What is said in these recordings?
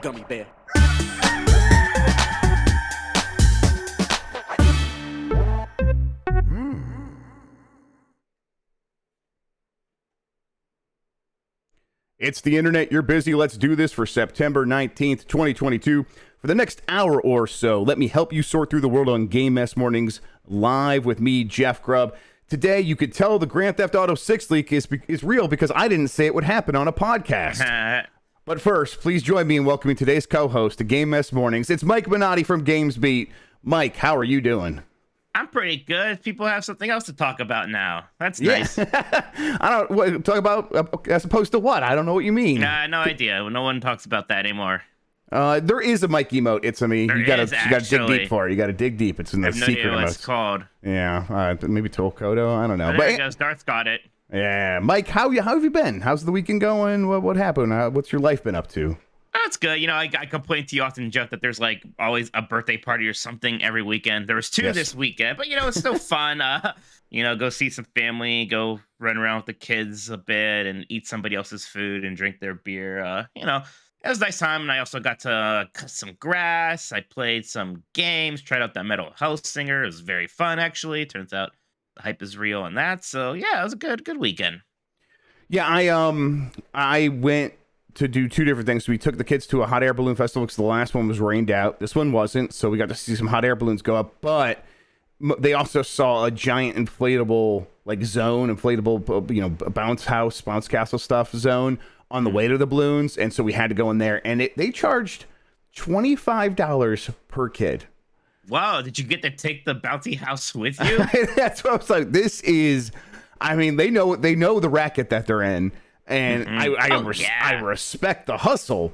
gummy bear. It's the internet. You're busy. Let's do this for September 19th, 2022. For the next hour or so, let me help you sort through the world on Game Mess Mornings live with me, Jeff Grubb. Today, you could tell the Grand Theft Auto 6 leak is real because I didn't say it would happen on a podcast. But first, please join me in welcoming today's co-host to Game Mess Mornings. It's Mike Minotti from GamesBeat. Mike, how are you doing? I'm pretty good. People have something else to talk about now. That's nice. I don't talk about as opposed to what? I don't know what you mean. No idea. No one talks about that anymore. There is a Mike emote. It's me. You gotta dig deep for it. You gotta dig deep. It's in the secret emote. What's emotes. Called? Yeah, maybe tolkoto. I don't know. There it goes. Darth's got it. Yeah, Mike, how have you been? How's the weekend going? What happened? What's your life been up to? That's good. You know, I complain to you often, Jeff, that there's like always a birthday party or something every weekend. There was two this weekend, but you know, it's still fun. Go see some family, go run around with the kids a bit and eat somebody else's food and drink their beer. It was a nice time. And I also got to cut some grass. I played some games, tried out that Metal Health Singer. It was very fun, actually. Turns out the hype is real on that. So yeah, it was a good weekend. Yeah, I went to do two different things. We took the kids to a hot air balloon festival because the last one was rained out. This one wasn't, so we got to see some hot air balloons go up. But they also saw a giant inflatable bounce castle stuff zone on the way to the balloons, and so we had to go in there. And they charged $25 per kid. Wow! Did you get to take the bouncy house with you? That's what I was like. This is, I mean, they know the racket that they're in. And I respect the hustle,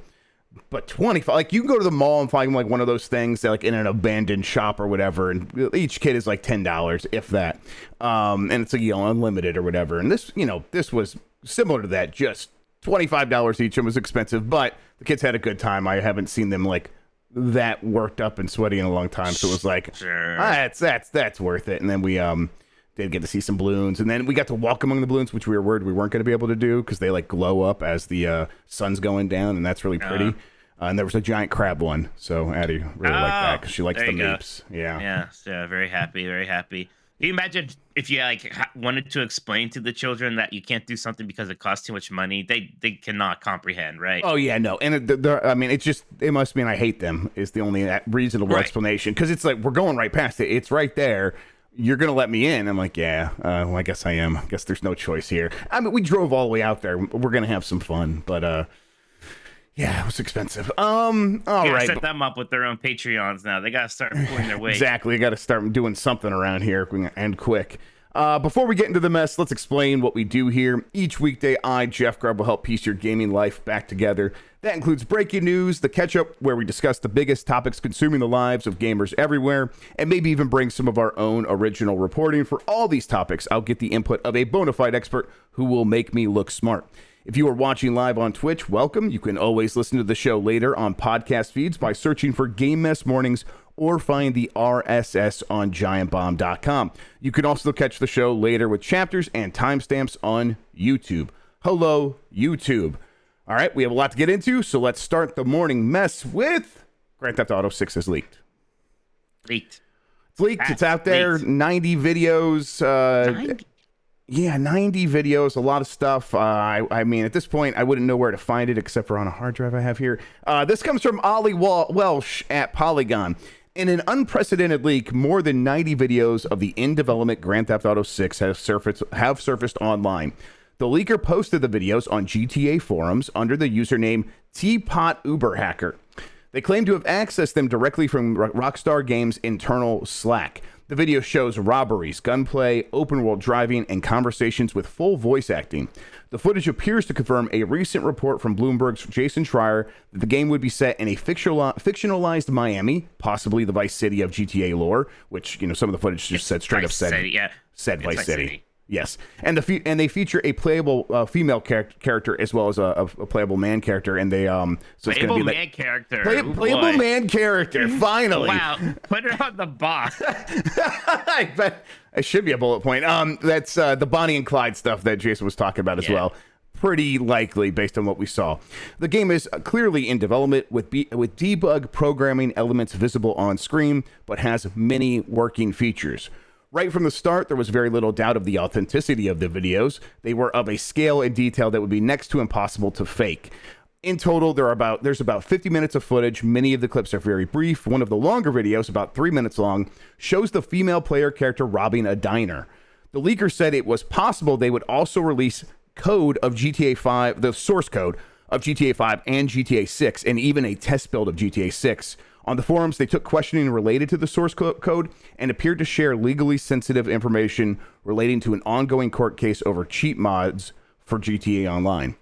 but 25, like you can go to the mall and find like one of those things that like in an abandoned shop or whatever, and each kid is like $10, if that, and it's like unlimited or whatever. And this was similar to that, just $25 each, and was expensive, but the kids had a good time. I haven't seen them like that worked up and sweaty in a long time, so it was like, sure. That's worth it. And then we did get to see some balloons, and then we got to walk among the balloons, which we were worried we weren't going to be able to do because they like glow up as the sun's going and that's really pretty. And there was a giant crab one, so Addie really liked that because she likes the meeps. Yeah, very happy. Can you imagine if you wanted to explain to the children that you can't do something because it costs too much money? They cannot comprehend, right? Oh yeah, no, and it must mean I hate them is the only reasonable explanation, because it's like we're going right past it. It's right there. You're going to let me in. I'm like, yeah, well, I guess I am. I guess there's no choice here. I mean, we drove all the way out there. We're going to have some fun, but yeah, it was expensive. All right. Set them up with their own Patreons now. They got to start pulling their weight. Exactly. You got to start doing something around here and quick. Before we get into the mess, let's explain what we do here. Each weekday, I, Jeff Grubb, will help piece your gaming life back together. That includes breaking news, the catch-up, where we discuss the biggest topics consuming the lives of gamers everywhere, and maybe even bring some of our own original reporting. For all these topics, I'll get the input of a bona fide expert who will make me look smart. If you are watching live on Twitch, welcome. You can always listen to the show later on podcast feeds by searching for Game Mess Mornings, or find the RSS on giantbomb.com. You can also catch the show later with chapters and timestamps on YouTube. Hello, YouTube. All right, we have a lot to get into, so let's start the morning mess with Grand Theft Auto 6 is leaked. Leaked. It's leaked. It's out there. Leaked. 90 videos. 90? Yeah, 90 videos, a lot of stuff. I mean, at this point, I wouldn't know where to find it except for on a hard drive I have here. This comes from Ollie Welsh at Polygon. In an unprecedented leak, more than 90 videos of the in-development Grand Theft Auto 6 have surfaced online. The leaker posted the videos on GTA forums under the username TeapotUberHacker. They claim to have accessed them directly from Rockstar Games' internal Slack. The video shows robberies, gunplay, open-world driving, and conversations with full voice acting. The footage appears to confirm a recent report from Bloomberg's Jason Schreier that the game would be set in a fictionalized Miami, possibly the Vice City of GTA lore, which, some of the footage just said straight up said Vice City. Yes, and they feature a playable female character as well as a playable man character, and they so it's playable gonna be man character, playable man character. Finally, wow! Put it on the box. I bet it should be a bullet point. That's the Bonnie and Clyde stuff that Jason was talking about as well. pretty likely based on what we saw. The game is clearly in development with debug programming elements visible on screen, but has many working features. Right from the start, there was very little doubt of the authenticity of the videos. They were of a scale and detail that would be next to impossible to fake. In total, there's about 50 minutes of footage. Many of the clips are very brief. One of the longer videos, about 3 minutes long, shows the female player character robbing a diner. The leaker said it was possible they would also release code of GTA 5, the source code of GTA 5 and GTA 6, and even a test build of GTA 6. On the forums, they took questioning related to the source code and appeared to share legally sensitive information relating to an ongoing court case over cheat mods for GTA Online.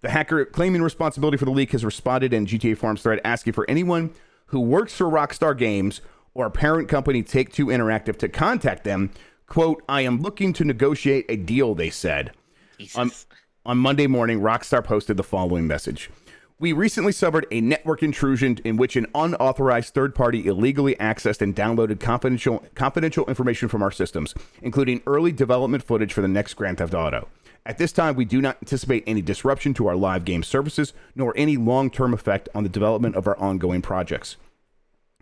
The hacker claiming responsibility for the leak has responded in GTA forums thread asking for anyone who works for Rockstar Games or parent company Take-Two Interactive to contact them. Quote, "I am looking to negotiate a deal," they said. On Monday morning, Rockstar posted the following message. "We recently suffered a network intrusion in which an unauthorized third party illegally accessed and downloaded confidential information from our systems, including early development footage for the next Grand Theft Auto. At this time, we do not anticipate any disruption to our live game services, nor any long-term effect on the development of our ongoing projects."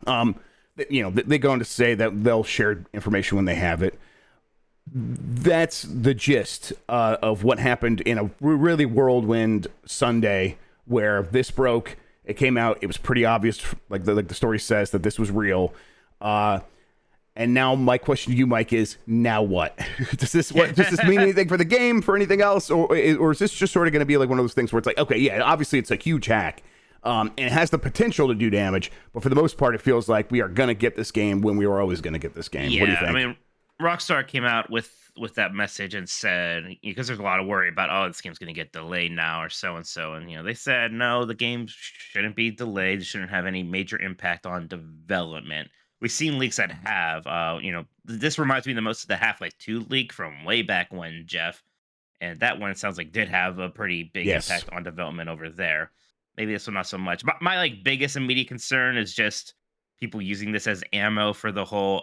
They go on to say that they'll share information when they have it. That's the gist of what happened in a really whirlwind Sunday where this broke. It came out. It was pretty obvious, like the story says, that this was real. And now my question to you, Mike, is now what? Does this mean anything for the game, for anything else? Or is this just sort of going to be like one of those things where it's like, okay, yeah, obviously it's a huge hack. And it has the potential to do damage. But for the most part, it feels like we are going to get this game when we were always going to get this game. Yeah, what do you think? I mean, Rockstar came out with that message and said, because there's a lot of worry about, oh, this game's going to get delayed now or so and so, and they said no, the game shouldn't be delayed. It shouldn't have any major impact on development. We've seen leaks that have, this reminds me the most of the Half-Life 2 leak from way back when, Jeff, and that one, it sounds like, did have a pretty big impact on development over there. Maybe this one not so much. But my biggest immediate concern is just people using this as ammo for the whole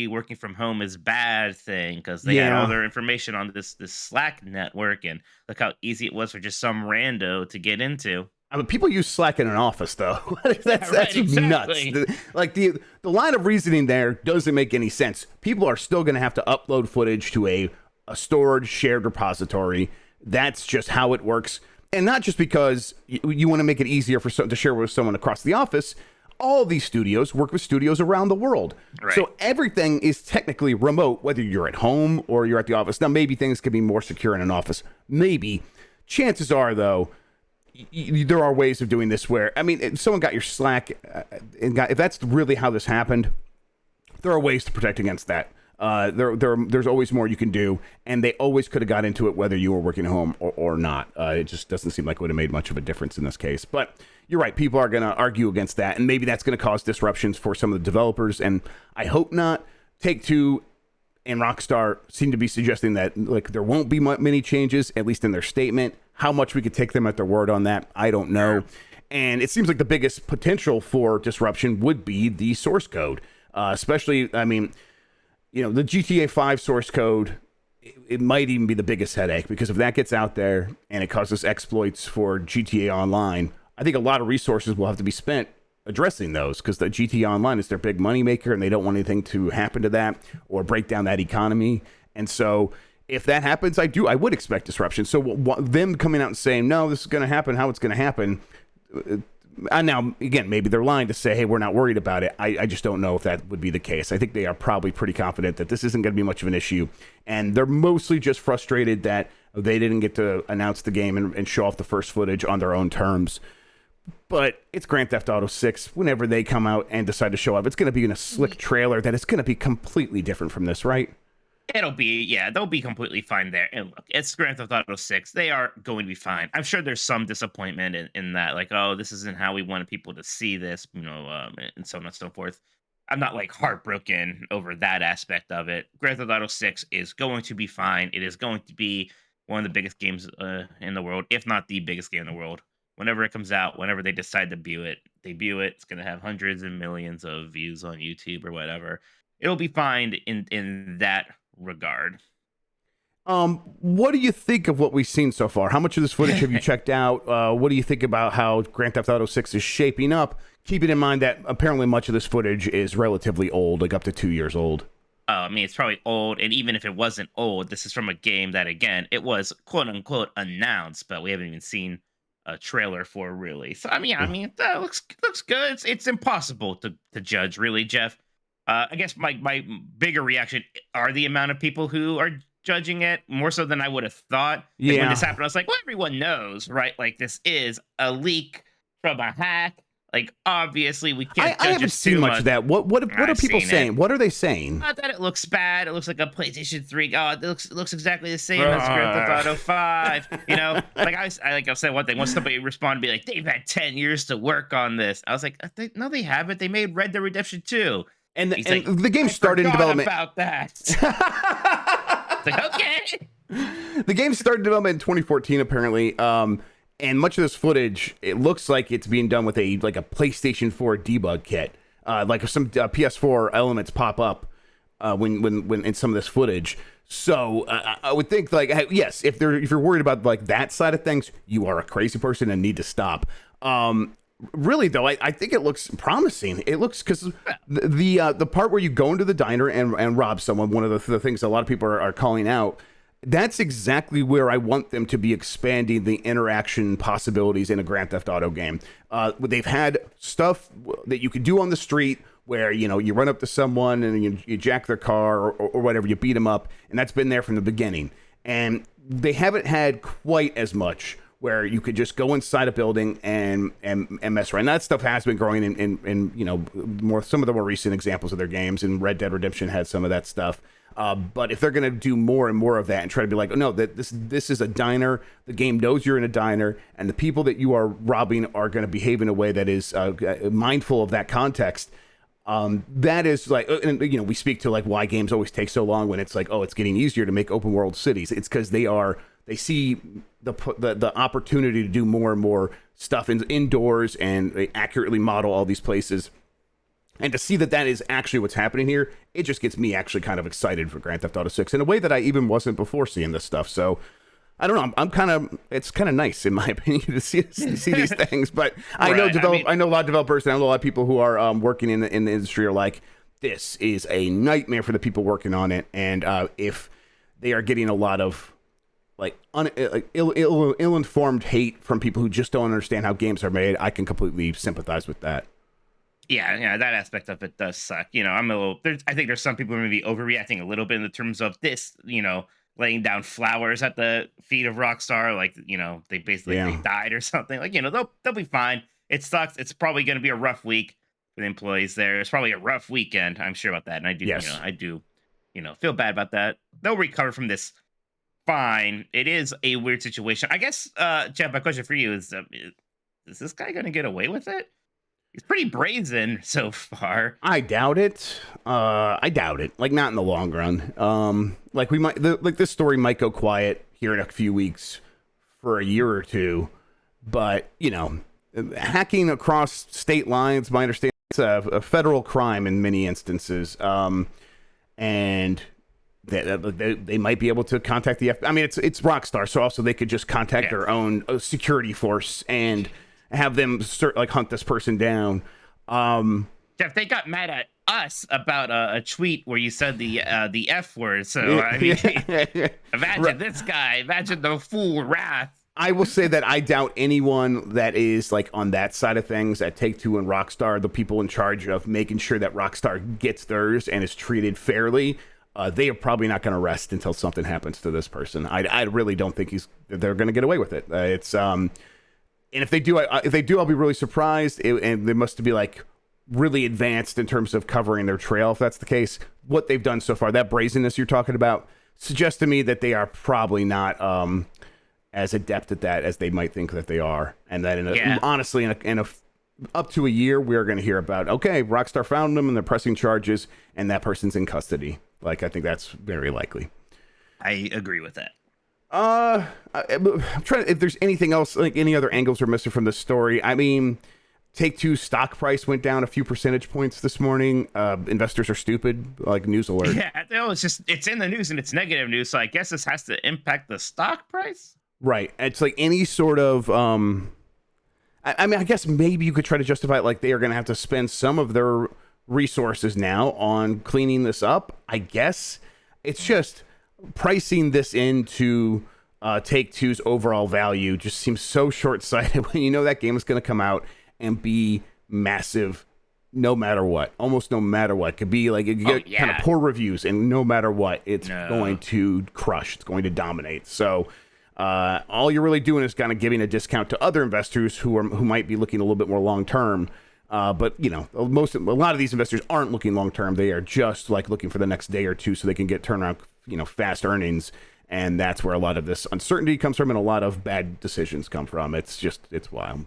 working from home is bad thing, because they had all their information on this Slack network, and look how easy it was for just some rando to get into. I mean, people use Slack in an office, though. That's exactly. Nuts. The line of reasoning there doesn't make any sense. People are still going to have to upload footage to a storage shared repository. That's just how it works. And not just because you want to make it easier for to share with someone across the office. All these studios work with studios around the world. Right. So everything is technically remote, whether you're at home or you're at the office. Now, maybe things could be more secure in an office. Maybe. Chances are, though, there are ways of doing this where, I mean, if someone got your Slack, if that's really how this happened, there are ways to protect against that. There's always more you can do, and they always could have got into it whether you were working at home or not. It just doesn't seem like it would have made much of a difference in this case. But you're right, people are going to argue against that, and maybe that's going to cause disruptions for some of the developers, and I hope not. Take-Two and Rockstar seem to be suggesting that there won't be many changes, at least in their statement. How much we could take them at their word on that, I don't know. And it seems like the biggest potential for disruption would be the source code, especially, I mean, the GTA 5 source code, it might even be the biggest headache, because if that gets out there and it causes exploits for GTA Online, I think a lot of resources will have to be spent addressing those, because the GTA Online is their big moneymaker, and they don't want anything to happen to that or break down that economy. And so if that happens, I would expect disruption. So them coming out and saying, no, this is going to happen, how it's going to happen. Now, again, maybe they're lying to say, hey, we're not worried about it. I just don't know if that would be the case. I think they are probably pretty confident that this isn't going to be much of an issue. And they're mostly just frustrated that they didn't get to announce the game and show off the first footage on their own terms. But it's Grand Theft Auto 6. Whenever they come out and decide to show up, it's going to be in a slick trailer that is going to be completely different from this, right? They'll be completely fine there. And look, it's Grand Theft Auto 6. They are going to be fine. I'm sure there's some disappointment in that, like, oh, this isn't how we wanted people to see this, and so on and so forth. I'm not heartbroken over that aspect of it. Grand Theft Auto 6 is going to be fine. It is going to be one of the biggest games in the world, if not the biggest game in the world. Whenever it comes out, whenever they decide to debut it. It's going to have hundreds and millions of views on YouTube or whatever. It'll be fine in that regard. What do you think of what we've seen so far? How much of this footage have you checked out? What do you think about how Grand Theft Auto 6 is shaping up? Keeping in mind that apparently much of this footage is relatively old, like up to 2 years old. I mean, it's probably old, and even if it wasn't old, this is from a game that, again, it was quote unquote announced, but we haven't even seen a trailer for really. So that looks good. It's impossible to judge, really, Jeff. I guess my bigger reaction are the amount of people who are judging it more so than I would have thought. Like, when this happened, I was like, well, everyone knows, right? Like, this is a leak from a hack. Like, obviously, we can't. I haven't seen much of that. What are people saying? What are they saying? Not that it looks bad. It looks like a PlayStation 3. Oh, it looks exactly the same as Grand Theft Auto 5. You know, like I said one thing. Once somebody responded, be like, they've had 10 years to work on this. I was like, no, they haven't. They made Red Dead Redemption 2. And the game started in development. About that. Like, okay. The game started development in 2014, apparently. And much of this footage, it looks like it's being done with a PlayStation 4 debug kit. Like some PS4 elements pop up when in some of this footage. So I would think, like, yes, if you're worried about like that side of things, you are a crazy person and need to stop. Really though, I think it looks promising. It looks, because the part where you go into the diner and rob someone, one of the things a lot of people are calling out. That's exactly where I want them to be expanding the interaction possibilities in a Grand Theft Auto game. They've had stuff that you could do on the street where, you know, you run up to someone and you jack their car or whatever, you beat them up, and that's been there from the beginning. And they haven't had quite as much where you could just go inside a building and mess around. That stuff has been growing in you know, some of the more recent examples of their games, and Red Dead Redemption had some of that stuff. But if they're going to do more and more of that and try to be like, oh, no, that this is a diner, the game knows you're in a diner, and the people that you are robbing are going to behave in a way that is mindful of that context. That is like, and, you know, we speak to like why games always take so long when it's like, oh, it's getting easier to make open world cities. It's because they see the opportunity to do more and more stuff indoors, and they accurately model all these places. And to see that is actually what's happening here, it just gets me actually kind of excited for Grand Theft Auto 6 in a way that I even wasn't before seeing this stuff. So I don't know. It's kind of nice, in my opinion, to see these things. But I know I know a lot of developers, and I know a lot of people who are working in the industry are like, this is a nightmare for the people working on it. And if they are getting a lot of like ill-informed hate from people who just don't understand how games are made, I can completely sympathize with that. Yeah, that aspect of it does suck. You know, I think there's some people who may be overreacting a little bit in the terms of this, you know, laying down flowers at the feet of Rockstar, like, you know, they basically they died or something. Like, you know, they'll be fine. It sucks. It's probably going to be a rough week for the employees there. It's probably a rough weekend. I'm sure about that. And I do, feel bad about that. They'll recover from this fine. It is a weird situation. I guess, Jeff, my question for you is this guy going to get away with it? He's pretty brazen so far. I doubt it. Like, not in the long run. Like this story might go quiet here in a few weeks for a year or two, but you know, hacking across state lines, my understanding, it's a federal crime in many instances. And they might be able to contact the FBI. I mean, it's Rockstar, so also they could just contact their own security force and have them hunt this person down. Jeff, they got mad at us about a tweet where you said the F word. So I mean, imagine this guy. Imagine the full wrath. I will say that I doubt anyone that is like on that side of things at Take-Two and Rockstar, the people in charge of making sure that Rockstar gets theirs and is treated fairly. They are probably not going to rest until something happens to this person. I really don't think they're going to get away with it. And if they do, I'll be really surprised. And they must be like really advanced in terms of covering their trail. If that's the case, what they've done so far, that brazenness you're talking about, suggests to me that they are probably not as adept at that as they might think that they are. And that honestly, in a up to a year, we're going to hear about, okay, Rockstar found them and they're pressing charges and that person's in custody. Like, I think that's very likely. I agree with that. I'm trying if there's anything else, like any other angles we're missing from the story. I mean, Take-Two stock price went down a few percentage points this morning. Investors are stupid, like news alert. Yeah, no, it's in the news and it's negative news, so I guess this has to impact the stock price. Right. It's like any sort of I mean, I guess maybe you could try to justify it like they are going to have to spend some of their resources now on cleaning this up. I guess it's just pricing this into Take-Two's overall value just seems so short-sighted when you know that game is going to come out and be massive no matter what. Almost no matter what. It could be like, it could get kind of poor reviews, and no matter what, it's going to crush. It's going to dominate. So all you're really doing is kind of giving a discount to other investors who might be looking a little bit more long-term. But, you know, a lot of these investors aren't looking long-term. They are just like looking for the next day or two so they can get turnaround, you know, fast earnings. And that's where a lot of this uncertainty comes from and a lot of bad decisions come from. It's wild.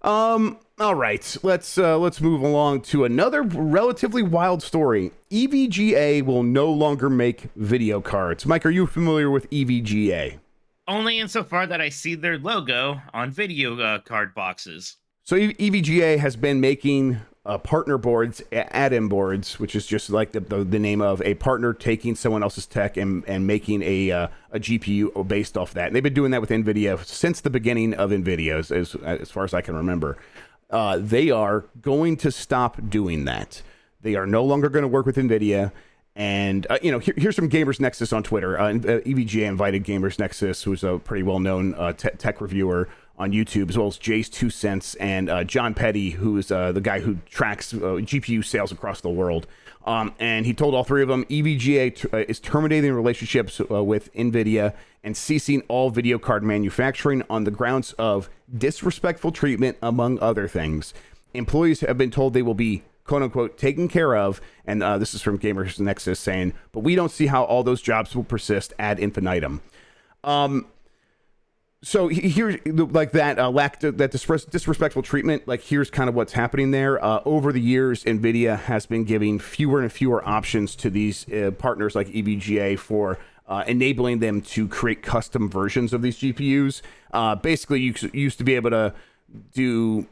All right, let's move along to another relatively wild story. EVGA will no longer make video cards. Mike, are you familiar with EVGA? Only insofar that I see their logo on video card boxes. So EVGA has been making partner boards, add-in boards, which is just like the name of a partner taking someone else's tech and making a GPU based off that. And they've been doing that with NVIDIA since the beginning of NVIDIA, as far as I can remember. They are going to stop doing that. They are no longer going to work with NVIDIA. And, here's some Gamers Nexus on Twitter. EVGA invited Gamers Nexus, who's a pretty well-known tech reviewer on YouTube, as well as Jay's 2 Cents and John Petty, who's the guy who tracks GPU sales across the world. And he told all three of them, EVGA is terminating relationships with NVIDIA and ceasing all video card manufacturing on the grounds of disrespectful treatment, among other things. Employees have been told they will be, quote unquote, taken care of. And this is from Gamers Nexus saying, but we don't see how all those jobs will persist ad infinitum. So here's like that disrespectful treatment. Like, here's kind of what's happening there. Over the years, NVIDIA has been giving fewer and fewer options to these partners like EVGA for enabling them to create custom versions of these GPUs. Basically, you used to be able to do,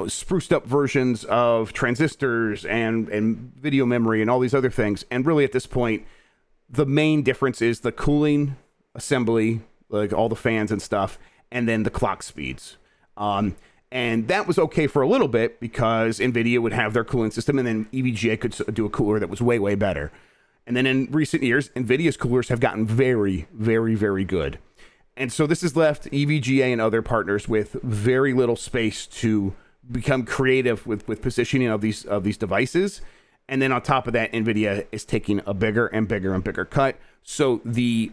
spruced up versions of transistors and video memory and all these other things. And really, at this point, the main difference is the cooling assembly, like all the fans and stuff, and then the clock speeds. And that was okay for a little bit because NVIDIA would have their cooling system, and then EVGA could do a cooler that was way, way better. And then in recent years, NVIDIA's coolers have gotten very, very, very good. And so this has left EVGA and other partners with very little space to become creative with positioning of these devices. And then on top of that, NVIDIA is taking a bigger and bigger and bigger cut. So the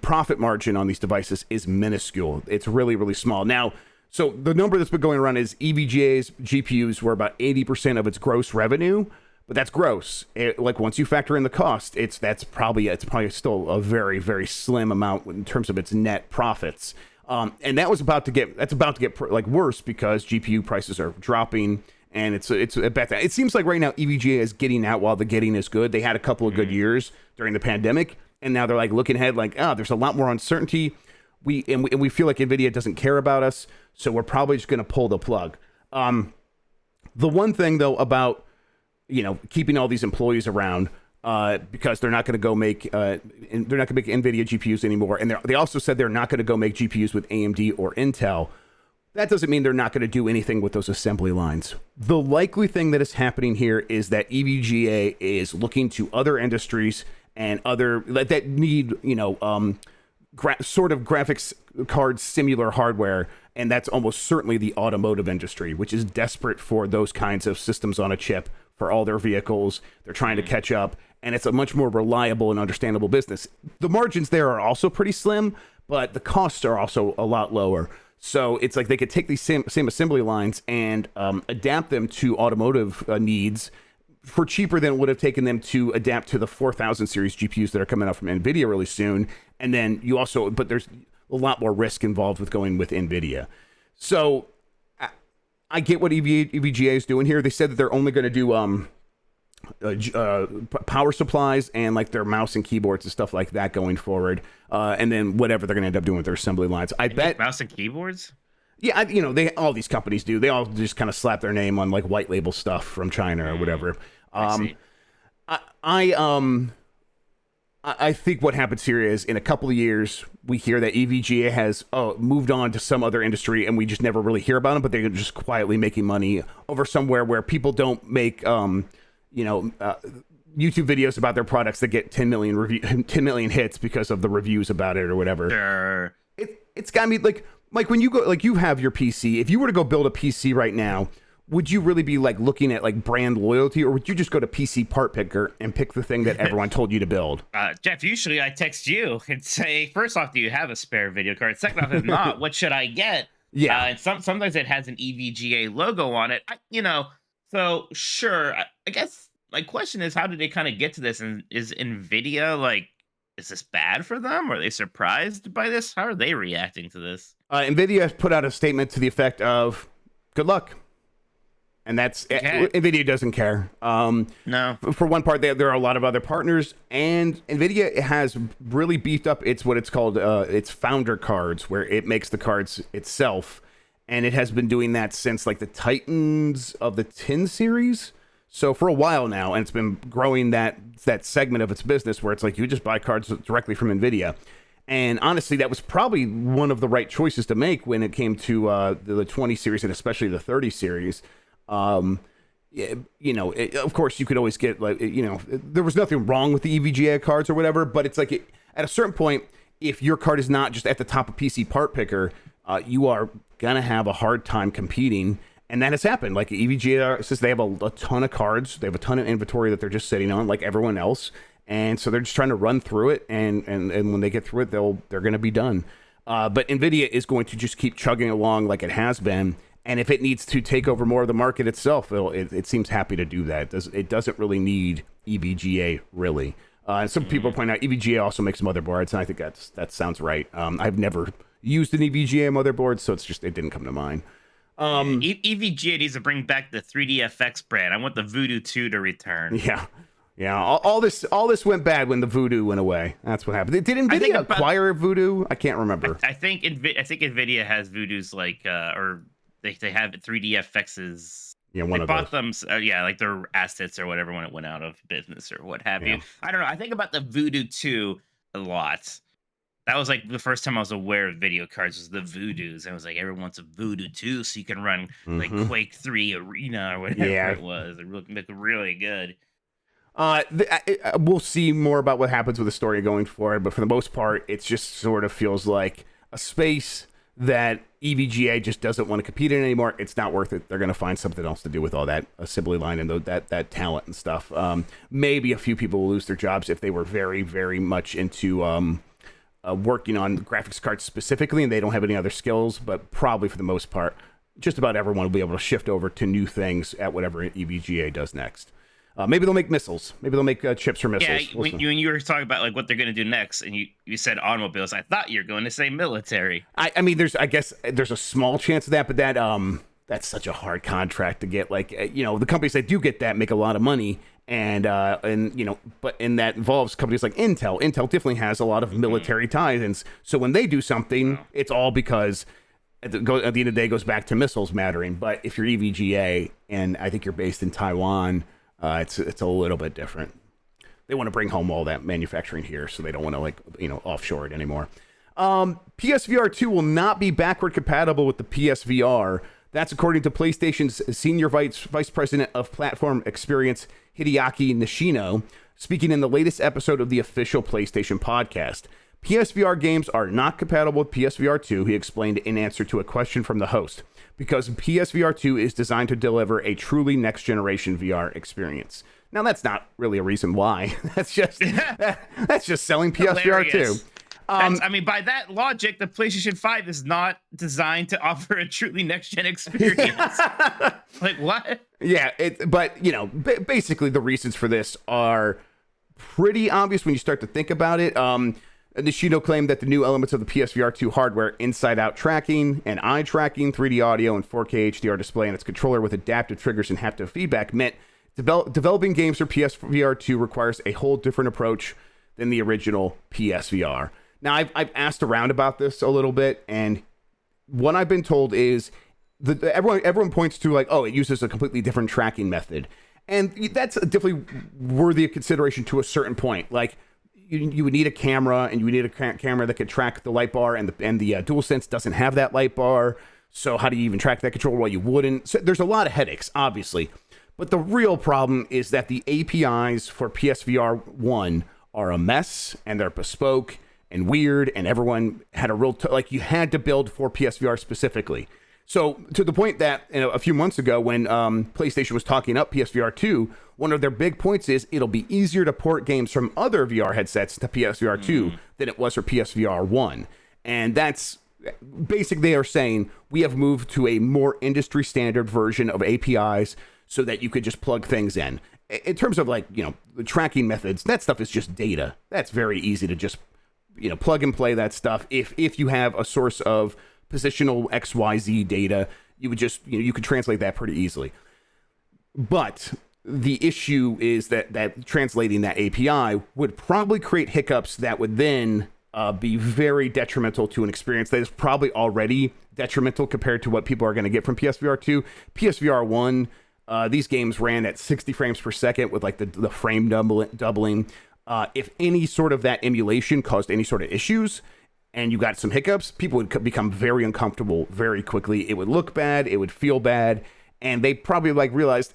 profit margin on these devices is minuscule. It's really, really small. Now, so the number that's been going around is EVGA's GPUs were about 80% of its gross revenue, but that's gross. Like, once you factor in the cost, it's probably still a very, very slim amount in terms of its net profits. And that's about to get like worse because GPU prices are dropping, and it's a bad thing. It seems like right now EVGA is getting out while the getting is good. They had a couple of good years during the pandemic. And now they're like looking ahead, like, there's a lot more uncertainty. We feel like NVIDIA doesn't care about us, so we're probably just going to pull the plug. The one thing though about keeping all these employees around, because they're not going to go make NVIDIA GPUs anymore, and they also said they're not going to go make GPUs with AMD or Intel. That doesn't mean they're not going to do anything with those assembly lines. The likely thing that is happening here is that EVGA is looking to other industries and other that need, sort of graphics card similar hardware. And that's almost certainly the automotive industry, which is desperate for those kinds of systems on a chip for all their vehicles. They're trying to catch up, and it's a much more reliable and understandable business. The margins there are also pretty slim, but the costs are also a lot lower. So it's like they could take these same assembly lines and adapt them to automotive needs for cheaper than it would have taken them to adapt to the 4000 series GPUs that are coming out from NVIDIA really soon. And then but there's a lot more risk involved with going with NVIDIA. So I get what EVGA is doing here. They said that they're only going to do power supplies and like their mouse and keyboards and stuff like that going forward. And then whatever they're going to end up doing with their assembly lines. I bet mouse and keyboards. Yeah, they all these companies do. They all just kind of slap their name on like white label stuff from China or whatever. I see. I think what happens here is in a couple of years, we hear that EVGA has moved on to some other industry and we just never really hear about them, but they're just quietly making money over somewhere where people don't make, YouTube videos about their products that get 10 million hits because of the reviews about it or whatever. Sure. It's got me like, Mike, when you go, like you have your PC, if you were to go build a PC right now, would you really be like looking at like brand loyalty, or would you just go to PC Part Picker and pick the thing that everyone told you to build? Jeff, usually I text you and say, first off, do you have a spare video card? Second off, if not, what should I get? Yeah. And sometimes it has an EVGA logo on it. So sure. I guess my question is, how did they kind of get to this? And is NVIDIA like, is this bad for them? Are they surprised by this? How are they reacting to this? NVIDIA has put out a statement to the effect of, good luck. And that's okay. NVIDIA doesn't care. No. For one part, there are a lot of other partners, and NVIDIA has really beefed up what it's called its founder cards, where it makes the cards itself, and it has been doing that since like the Titans of the 10 series. So for a while now, and it's been growing that segment of its business where it's like you just buy cards directly from NVIDIA. And honestly, that was probably one of the right choices to make when it came to the 20 series and especially the 30 series. Of course, you could always get there was nothing wrong with the EVGA cards or whatever, but it's like at a certain point, if your card is not just at the top of PC Part Picker, you are gonna have a hard time competing, and that has happened. Like EVGA says, they have a ton of cards, they have a ton of inventory that they're just sitting on, like everyone else, and so they're just trying to run through it, and when they get through it, they're gonna be done. But NVIDIA is going to just keep chugging along like it has been. And if it needs to take over more of the market itself, it seems happy to do that. It doesn't really need EVGA, really. And some people point out EVGA also makes motherboards, and I think that sounds right. I've never used an EVGA motherboard, so it didn't come to mind. EVGA needs to bring back the 3DFX brand. I want the Voodoo 2 to return. Yeah. All this went bad when the Voodoo went away. That's what happened. Did NVIDIA acquire Voodoo? I can't remember. I think NVIDIA has Voodoo's or they have 3DFX's. Yeah, they bought them. Like their assets or whatever when it went out of business or what have you. I don't know. I think about the Voodoo 2 a lot. That was like the first time I was aware of video cards was the Voodoos. And it was like everyone wants a Voodoo 2 so you can run like Quake 3 Arena or whatever it was. It looked really good. We'll see more about what happens with the story going forward, but for the most part, it just sort of feels like a space that EVGA just doesn't want to compete in anymore. It's not worth it. They're going to find something else to do with all that assembly line and that talent and stuff. Maybe a few people will lose their jobs if they were very, very much into working on graphics cards specifically and they don't have any other skills, but probably for the most part, just about everyone will be able to shift over to new things at whatever EVGA does next. Maybe they'll make missiles. Maybe they'll make chips for missiles. Yeah, when you were talking about like what they're going to do next, and you said automobiles, I thought you were going to say military. I mean, I guess there's a small chance of that, but that's such a hard contract to get. Like the companies that do get that make a lot of money, and that involves companies like Intel. Intel definitely has a lot of military ties, and so when they do something, it's all because at the end of the day, it goes back to missiles mattering. But if you're EVGA, and I think you're based in Taiwan. It's a little bit different. They want to bring home all that manufacturing here, so they don't want to offshore it anymore. PSVR 2 will not be backward compatible with the PSVR. That's according to PlayStation's senior vice president of platform experience, Hideaki Nishino, speaking in the latest episode of the official PlayStation podcast. PSVR games are not compatible with PSVR 2, he explained in answer to a question from the host, because PSVR 2 is designed to deliver a truly next-generation VR experience. Now, that's not really a reason why. That's just selling PSVR 2. By that logic, the PlayStation 5 is not designed to offer a truly next-gen experience. Like, what? Yeah, basically the reasons for this are pretty obvious when you start to think about it. Nishino claimed that the new elements of the PSVR 2 hardware, inside-out tracking and eye tracking, 3D audio, and 4K HDR display, and its controller with adaptive triggers and haptic feedback meant developing games for PSVR 2 requires a whole different approach than the original PSVR. Now, I've asked around about this a little bit, and what I've been told is everyone points to like, oh, it uses a completely different tracking method, and that's definitely worthy of consideration to a certain point. Like you would need a camera, and you would need a camera that could track the light bar, and the DualSense doesn't have that light bar. So how do you even track that controller? Well, you wouldn't. So there's a lot of headaches, obviously. But the real problem is that the APIs for PSVR 1 are a mess, and they're bespoke and weird, and everyone had a real like you had to build for PSVR specifically. So to the point that a few months ago when PlayStation was talking up PSVR 2, one of their big points is it'll be easier to port games from other VR headsets to PSVR 2 than it was for PSVR 1. And that's basically they are saying we have moved to a more industry standard version of APIs so that you could just plug things in. In terms of like, the tracking methods, that stuff is just data. That's very easy to just, plug and play that stuff. If you have a source of positional XYZ data, you would just, you could translate that pretty easily. But the issue is that translating that API would probably create hiccups that would then be very detrimental to an experience that is probably already detrimental compared to what people are going to get from PSVR 2. PSVR 1, these games ran at 60 frames per second with like the frame doubling. If any sort of that emulation caused any sort of issues and you got some hiccups, people would become very uncomfortable very quickly. It would look bad. It would feel bad. And they probably realized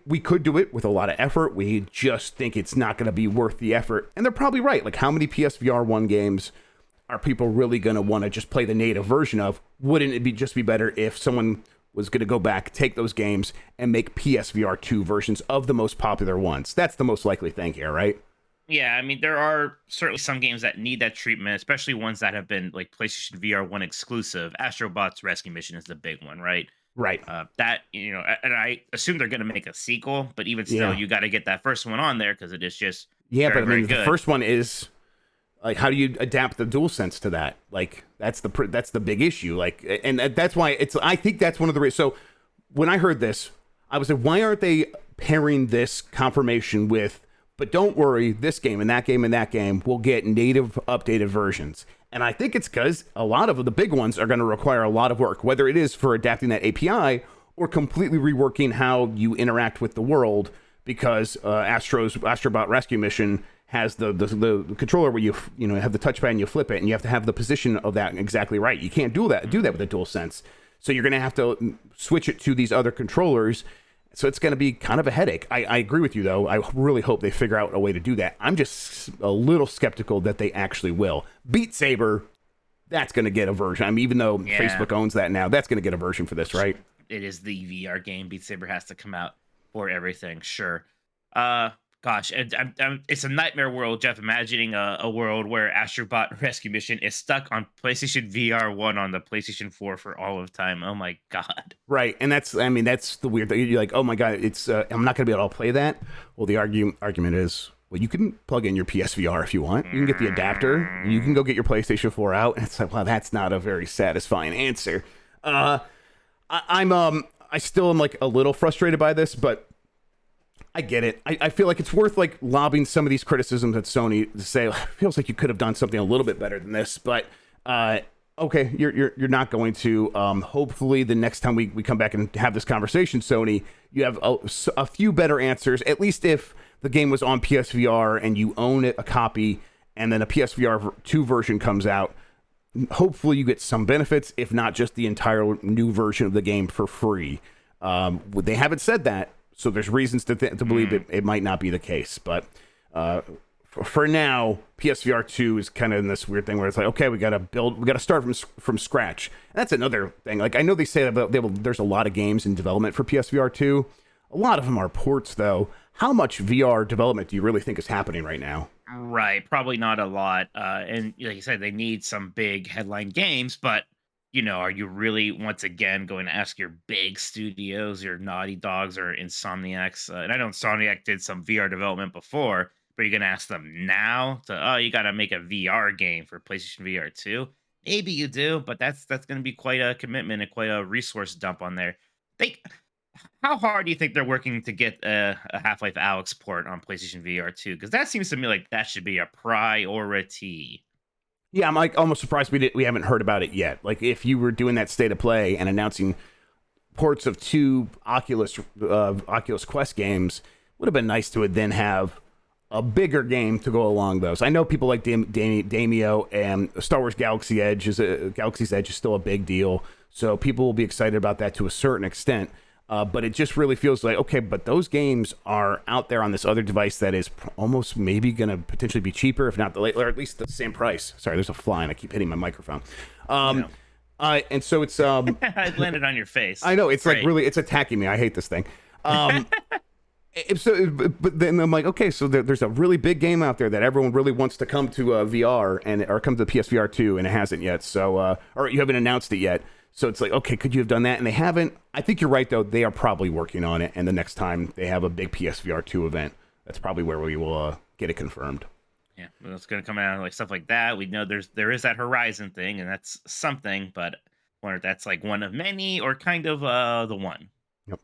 we could do it with a lot of effort. We just think it's not going to be worth the effort. And they're probably right. Like, how many PSVR 1 games are people really going to want to just play the native version of? Wouldn't it just be better if someone was going to go back, take those games, and make PSVR 2 versions of the most popular ones? That's the most likely thing here, right? Yeah, I mean, there are certainly some games that need that treatment, especially ones that have been like PlayStation VR 1 exclusive. Astrobot's Rescue Mission is the big one, right? Right. That, and I assume they're going to make a sequel, but even still, you got to get that first one on there because it is just very, but I mean, the first one is like, how do you adapt the DualSense to that? Like, that's the big issue. Like, and that's why I think that's one of the reasons. So when I heard this, I was like, why aren't they pairing this confirmation with, but don't worry, this game and that game and that game will get native updated versions. And I think it's because a lot of the big ones are going to require a lot of work, whether it is for adapting that API or completely reworking how you interact with the world, because Astrobot Rescue Mission has the controller where you have the touchpad and you flip it, and you have to have the position of that exactly right. You can't do that with the DualSense. So you're going to have to switch it to these other controllers. So it's going to be kind of a headache. I agree with you, though. I really hope they figure out a way to do that. I'm just a little skeptical that they actually will. Beat Saber, that's going to get a version. I mean, even though Facebook owns that now, that's going to get a version for this, right? It is the VR game. Beat Saber has to come out for everything, sure. Gosh, it's a nightmare world, Jeff. Imagining a world where Astrobot Rescue Mission is stuck on PlayStation VR 1 on the PlayStation 4 for all of time. Oh my God. Right, and that's the weird thing. You're like, oh my God, it's I'm not going to be able to play that. Well, the argument is, well, you can plug in your PSVR if you want. You can get the adapter. You can go get your PlayStation 4 out. And it's like, well, that's not a very satisfying answer. I still am like a little frustrated by this, but I get it. I feel like it's worth like lobbing some of these criticisms at Sony to say, it feels like you could have done something a little bit better than this, but okay, you're not going to. Hopefully the next time we come back and have this conversation, Sony, you have a few better answers, at least if the game was on PSVR and you own a copy and then a PSVR 2 version comes out. Hopefully you get some benefits, if not just the entire new version of the game for free. They haven't said that, so there's reasons to believe it might not be the case. But for now, PSVR 2 is kind of in this weird thing where it's like, okay, we got to start from scratch. And that's another thing. Like, I know they say about there's a lot of games in development for PSVR 2. A lot of them are ports, though. How much VR development do you really think is happening right now? Right, probably not a lot. And like you said, they need some big headline games, but are you really once again going to ask your big studios, your Naughty Dogs or Insomniacs? And I know Insomniac did some VR development before, but you're going to ask them now you got to make a VR game for PlayStation VR 2? Maybe you do, but that's going to be quite a commitment and quite a resource dump on there. How hard do you think they're working to get a Half-Life Alyx port on PlayStation VR 2? Because that seems to me like that should be a priority. Yeah, I'm like almost surprised we haven't heard about it yet. Like if you were doing that state of play and announcing ports of two Oculus Quest games, would have been nice to then have a bigger game to go along those. I know people like Damio, and Star Wars Galaxy's Edge is still a big deal, so people will be excited about that to a certain extent. But it just really feels like, okay, but those games are out there on this other device that is almost maybe going to potentially be cheaper, if not or at least the same price. Sorry, there's a fly and I keep hitting my microphone. And so it's I landed on your face. I know, it's great. Like really, it's attacking me. I hate this thing. But then I'm like, okay, so there's a really big game out there that everyone really wants to come to VR or come to the PSVR 2, and it hasn't yet. So, or you haven't announced it yet. So it's like, okay, could you have done that? And they haven't. I think you're right, though. They are probably working on it. And the next time they have a big PSVR 2 event, that's probably where we will get it confirmed. Yeah, well, it's going to come out like stuff like that. We know there is that Horizon thing, and that's something, but I wonder if that's like one of many or kind of the one. Yep.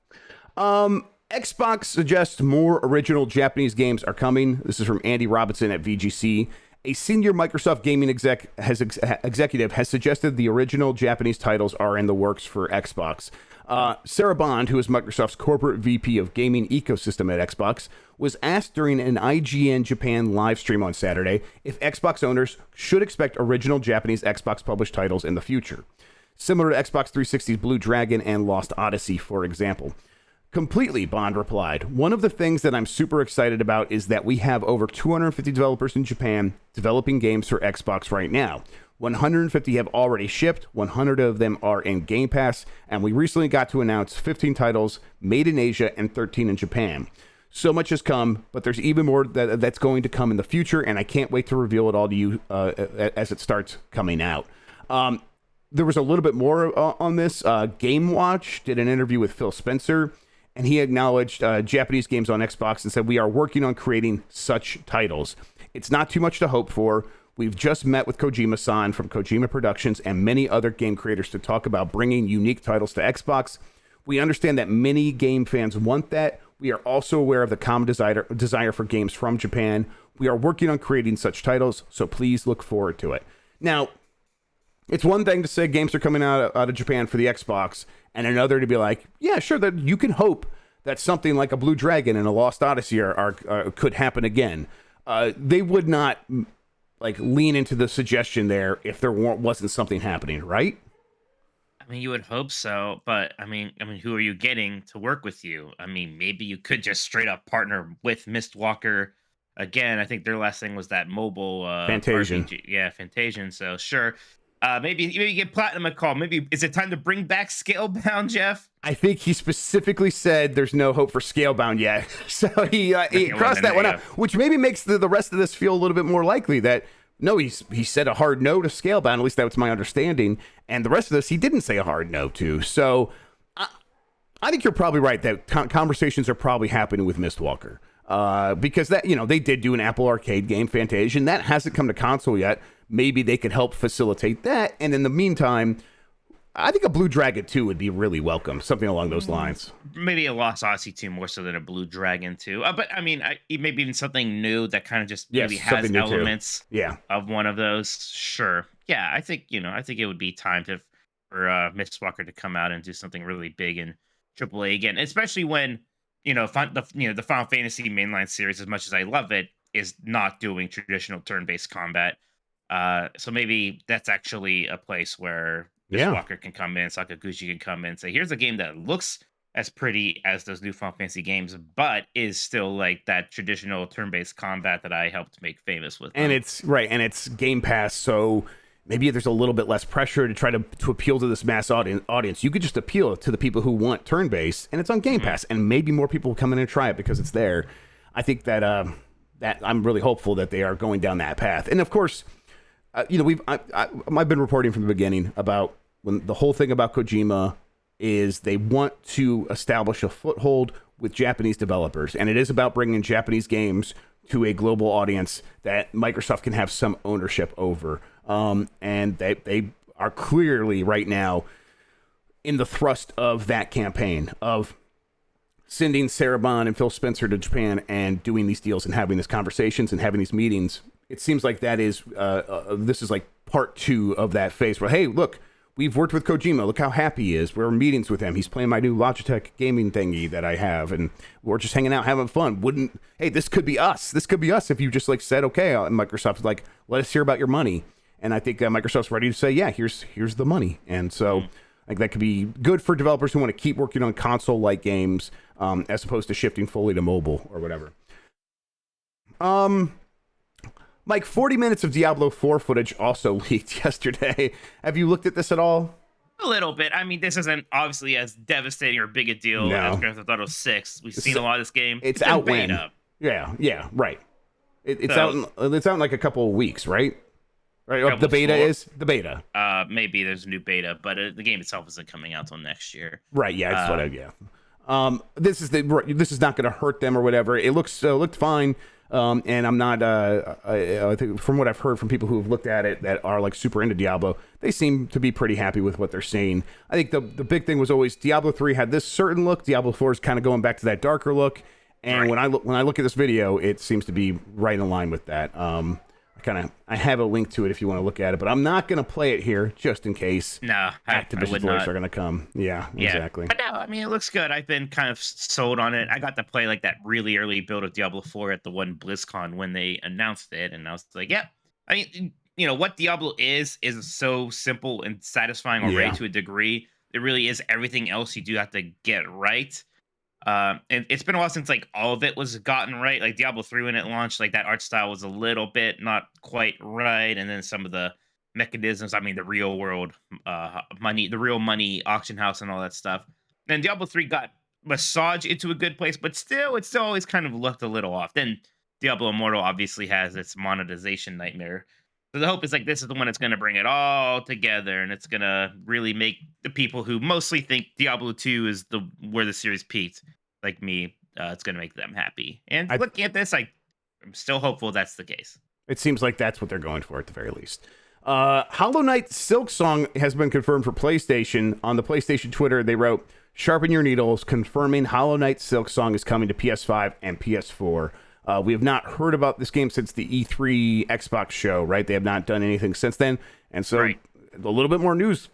Xbox suggests more original Japanese games are coming. This is from Andy Robinson at VGC. A senior Microsoft gaming executive has suggested the original Japanese titles are in the works for Xbox. Sarah Bond, who is Microsoft's corporate VP of gaming ecosystem at Xbox, was asked during an IGN Japan live stream on Saturday if Xbox owners should expect original Japanese Xbox published titles in the future, similar to Xbox 360's Blue Dragon and Lost Odyssey, for example. Completely, Bond replied. One of the things that I'm super excited about is that we have over 250 developers in Japan developing games for Xbox right now. 150 have already shipped, 100 of them are in Game Pass, and we recently got to announce 15 titles made in Asia and 13 in Japan. So much has come, but there's even more that's going to come in the future, and I can't wait to reveal it all to you as it starts coming out. There was a little bit more on this. Game Watch did an interview with Phil Spencer, and he acknowledged Japanese games on Xbox and said, we are working on creating such titles. It's not too much to hope for. We've just met with Kojima-san from Kojima Productions and many other game creators to talk about bringing unique titles to Xbox. We understand that many game fans want that. We are also aware of the common desire for games from Japan. We are working on creating such titles, so please look forward to it. Now, it's one thing to say games are coming out of Japan for the Xbox, and another to be like, yeah, sure, that you can hope that something like a Blue Dragon and a Lost Odyssey could happen again. They would not like lean into the suggestion there if there wasn't something happening, right? I mean, you would hope so, but I mean, who are you getting to work with you? I mean, maybe you could just straight up partner with Mistwalker. Again, I think their last thing was that mobile Fantasian. RPG. Yeah, Fantasian. So sure. Maybe you get Platinum a call. Maybe is it time to bring back Scalebound, Jeff? I think he specifically said there's no hope for Scalebound yet. So he crossed that one out, which maybe makes the rest of this feel a little bit more likely that, no, he said a hard no to Scalebound. At least that's my understanding. And the rest of this, he didn't say a hard no to. So I think you're probably right that conversations are probably happening with Mistwalker. Because that, they did do an Apple Arcade game, Fantasian. That hasn't come to console yet. Maybe they could help facilitate that. And in the meantime, I think a Blue Dragon 2 would be really welcome. Something along those lines. Maybe a Lost Odyssey 2 more so than a Blue Dragon 2. But I mean, maybe even something new that kind of just maybe has elements of one of those. Sure. Yeah, I think it would be time for Mistwalker to come out and do something really big in AAA again, especially when the Final Fantasy mainline series, as much as I love it, is not doing traditional turn-based combat. So maybe that's actually a place where Mistwalker can come in, Sakaguchi can come in and say, here's a game that looks as pretty as those new Final Fantasy games, but is still like that traditional turn-based combat that I helped make famous with them. And it's Game Pass, so maybe there's a little bit less pressure to try to appeal to this mass audience. You could just appeal to the people who want turn-based, and it's on Game Pass, and maybe more people will come in and try it because it's there. I think that I'm really hopeful that they are going down that path. And of course, I've been reporting from the beginning about when the whole thing about Kojima is they want to establish a foothold with Japanese developers, and it is about bringing Japanese games to a global audience that Microsoft can have some ownership over. And they are clearly right now in the thrust of that campaign of sending Sarah Bond and Phil Spencer to Japan and doing these deals and having these conversations and having these meetings. It seems like that is this is like part 2 of that phase where, hey, look, we've worked with Kojima. Look how happy he is. We're in meetings with him. He's playing my new Logitech gaming thingy that I have, and we're just hanging out, having fun. Hey, this could be us. This could be us if you just like said, okay, and Microsoft's like, let us hear about your money. And I think Microsoft's ready to say, yeah, here's the money. And so like that could be good for developers who want to keep working on console-like games as opposed to shifting fully to mobile or whatever. Mike, 40 minutes of Diablo 4 footage also leaked yesterday. Have you looked at this at all? A little bit. I mean, this isn't obviously as devastating or big a deal as Grand Theft Auto 6. We've seen a lot of this game. It's out when? Yeah, right. It's out in like a couple of weeks, right? Right. The beta is the beta. Maybe there's a new beta, but the game itself isn't coming out till next year. Right. Yeah. That's this is not going to hurt them or whatever. It looked fine. And I'm not. I think from what I've heard from people who have looked at it that are like super into Diablo, they seem to be pretty happy with what they're seeing. I think the big thing was always Diablo 3 had this certain look. Diablo 4 is kind of going back to that darker look. And when I look at this video, it seems to be right in line with that. I have a link to it if you want to look at it, but I'm not going to play it here just in case. No, Activision lawyers are going to come. Yeah, exactly. But no, I mean, it looks good. I've been kind of sold on it. I got to play like that really early build of Diablo 4 at the one BlizzCon when they announced it, and I was like, yeah. I mean, you know what Diablo is so simple and satisfying already to a degree. It really is everything else you do have to get right. And it's been a while since like all of it was gotten right. Like Diablo 3 when it launched, like that art style was a little bit not quite right, and then some of the mechanisms. I mean, the real world money, the real money auction house, and all that stuff. And Diablo 3 got massaged into a good place, but it still always kind of looked a little off. Then Diablo Immortal obviously has its monetization nightmare. So the hope is like this is the one that's going to bring it all together, and it's going to really make the people who mostly think Diablo 2 is where the series peaked, like me, it's going to make them happy. And looking at this, I'm still hopeful that's the case. It seems like that's what they're going for at the very least. Hollow Knight Silksong has been confirmed for PlayStation. On the PlayStation Twitter, they wrote, "Sharpen your needles, confirming Hollow Knight Silksong is coming to PS5 and PS4. We have not heard about this game since the E3 Xbox show, right? They have not done anything since then. And so a little bit more news,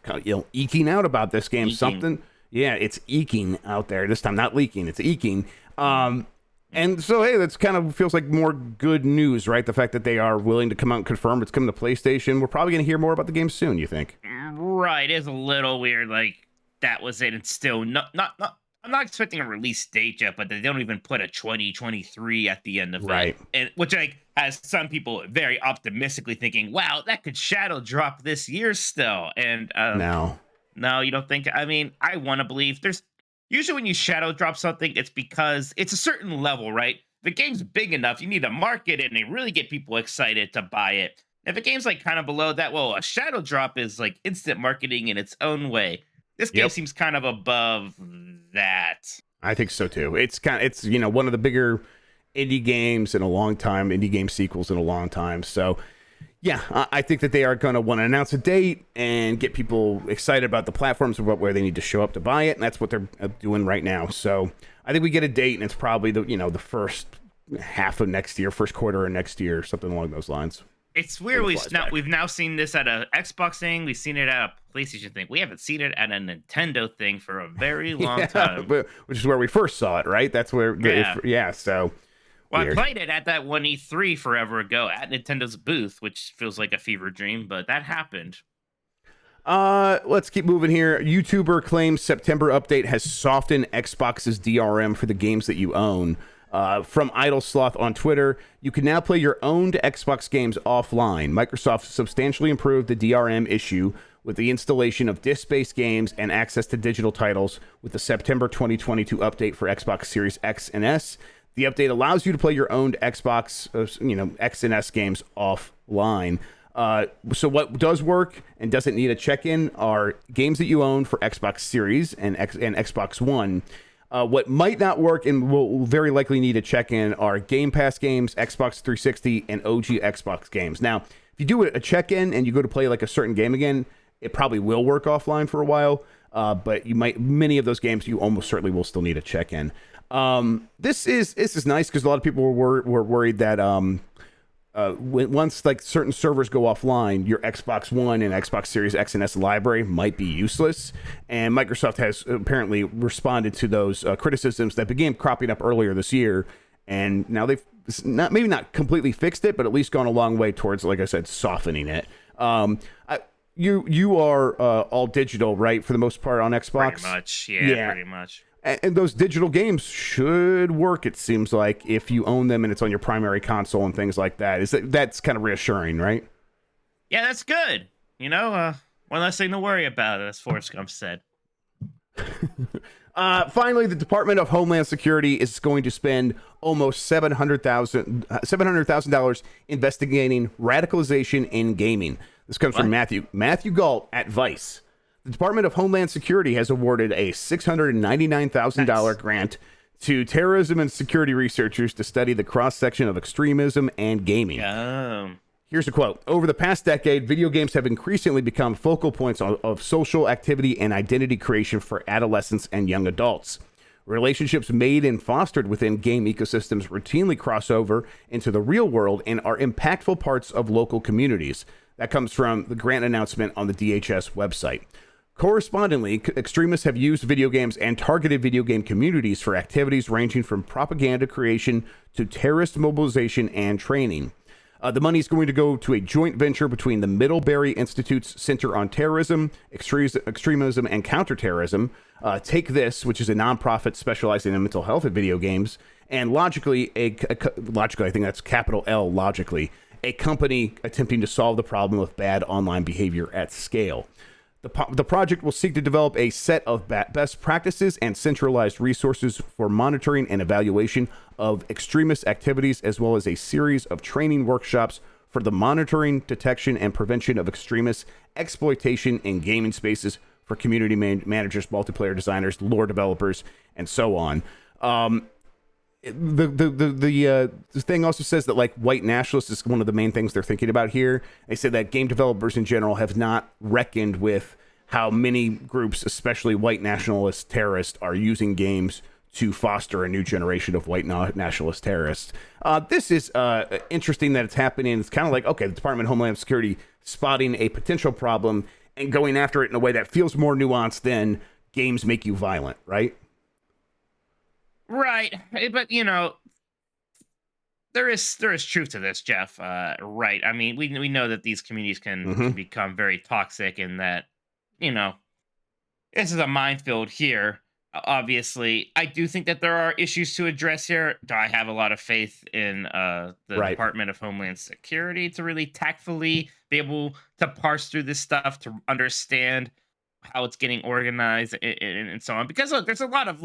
eking out about this game. Something. Yeah, it's eking out there. This time, not leaking. It's eking. And so, hey, that's kind of feels like more good news, right? The fact that they are willing to come out and confirm it's coming to PlayStation. We're probably going to hear more about the game soon, you think? Right. It's a little weird. Like, that was it. And still not I'm not expecting a release date yet, but they don't even put a 2023 at the end of it. And which has some people very optimistically thinking, wow, that could shadow drop this year still. And no, you don't think? I mean, I want to believe there's usually when you shadow drop something, it's because it's a certain level, right? If the game's big enough, you need to market it and really get people excited to buy it. If a game's like kind of below that, well, a shadow drop is like instant marketing in its own way. This game seems kind of above that. I think so too. It's one of the bigger indie games in a long time, indie game sequels in a long time. So yeah, I think that they are going to want to announce a date and get people excited about the platforms about where they need to show up to buy it, and that's what they're doing right now. So I think we get a date, and it's probably the first half of next year, first quarter of next year, something along those lines. It's weird. We've now seen this at a Xbox thing. We've seen it at a PlayStation thing. We haven't seen it at a Nintendo thing for a very long time. Which is where we first saw it, right? That's where. So. Well, weird. I played it at that one E3 forever ago at Nintendo's booth, which feels like a fever dream, but that happened. Let's keep moving here. YouTuber claims September update has softened Xbox's DRM for the games that you own. From Idle Sloth on Twitter, you can now play your owned Xbox games offline. Microsoft substantially improved the DRM issue with the installation of disk-based games and access to digital titles with the September 2022 update for Xbox Series X and S. The update allows you to play your owned Xbox, X and S games offline. So what does work and doesn't need a check-in are games that you own for Xbox Series and Xbox One. What might not work and will very likely need a check-in are Game Pass games, Xbox 360, and OG Xbox games. Now, if you do a check-in and you go to play like a certain game again, it probably will work offline for a while. But many of those games you almost certainly will still need a check-in. This is nice because a lot of people were worried that once like certain servers go offline, your Xbox One and Xbox Series X and S library might be useless. And Microsoft has apparently responded to those criticisms that began cropping up earlier this year. And now they've maybe not completely fixed it, but at least gone a long way towards, like I said, softening it. You are all digital, right? For the most part on Xbox? Pretty much, yeah. Pretty much. And those digital games should work, it seems like, if you own them and it's on your primary console and things like that. That's kind of reassuring, right? Yeah, that's good. One less thing to worry about, as Forrest Gump said. Finally, the Department of Homeland Security is going to spend almost $700,000 investigating radicalization in gaming. This comes from Matthew Galt at Vice. The Department of Homeland Security has awarded a $699,000 grant to terrorism and security researchers to study the cross-section of extremism and gaming. Here's a quote. Over the past decade, video games have increasingly become focal points of social activity and identity creation for adolescents and young adults. Relationships made and fostered within game ecosystems routinely cross over into the real world and are impactful parts of local communities. That comes from the grant announcement on the DHS website. Correspondingly, extremists have used video games and targeted video game communities for activities ranging from propaganda creation to terrorist mobilization and training. The money is going to go to a joint venture between the Middlebury Institute's Center on Terrorism, Extremism, and Counterterrorism, Take This, which is a nonprofit specializing in mental health and video games, and Logically, Logically, I think that's capital L, Logically, a company attempting to solve the problem of bad online behavior at scale. The project will seek to develop a set of best practices and centralized resources for monitoring and evaluation of extremist activities, as well as a series of training workshops for the monitoring, detection, and prevention of extremist exploitation in gaming spaces for community managers, multiplayer designers, lore developers, and so on. The thing also says that like white nationalists is one of the main things they're thinking about here. They say that game developers in general have not reckoned with how many groups, especially white nationalist terrorists, are using games to foster a new generation of white nationalist terrorists. This is interesting that it's happening. It's kind of like, okay, the Department of Homeland Security spotting a potential problem and going after it in a way that feels more nuanced than games make you violent, right? Right, but there is truth to this, Jeff. Right. I mean, we know that these communities can become very toxic, and that this is a minefield here. Obviously, I do think that there are issues to address here. Do I have a lot of faith in the Department of Homeland Security to really tactfully be able to parse through this stuff, to understand how it's getting organized and so on? Because look, there's a lot of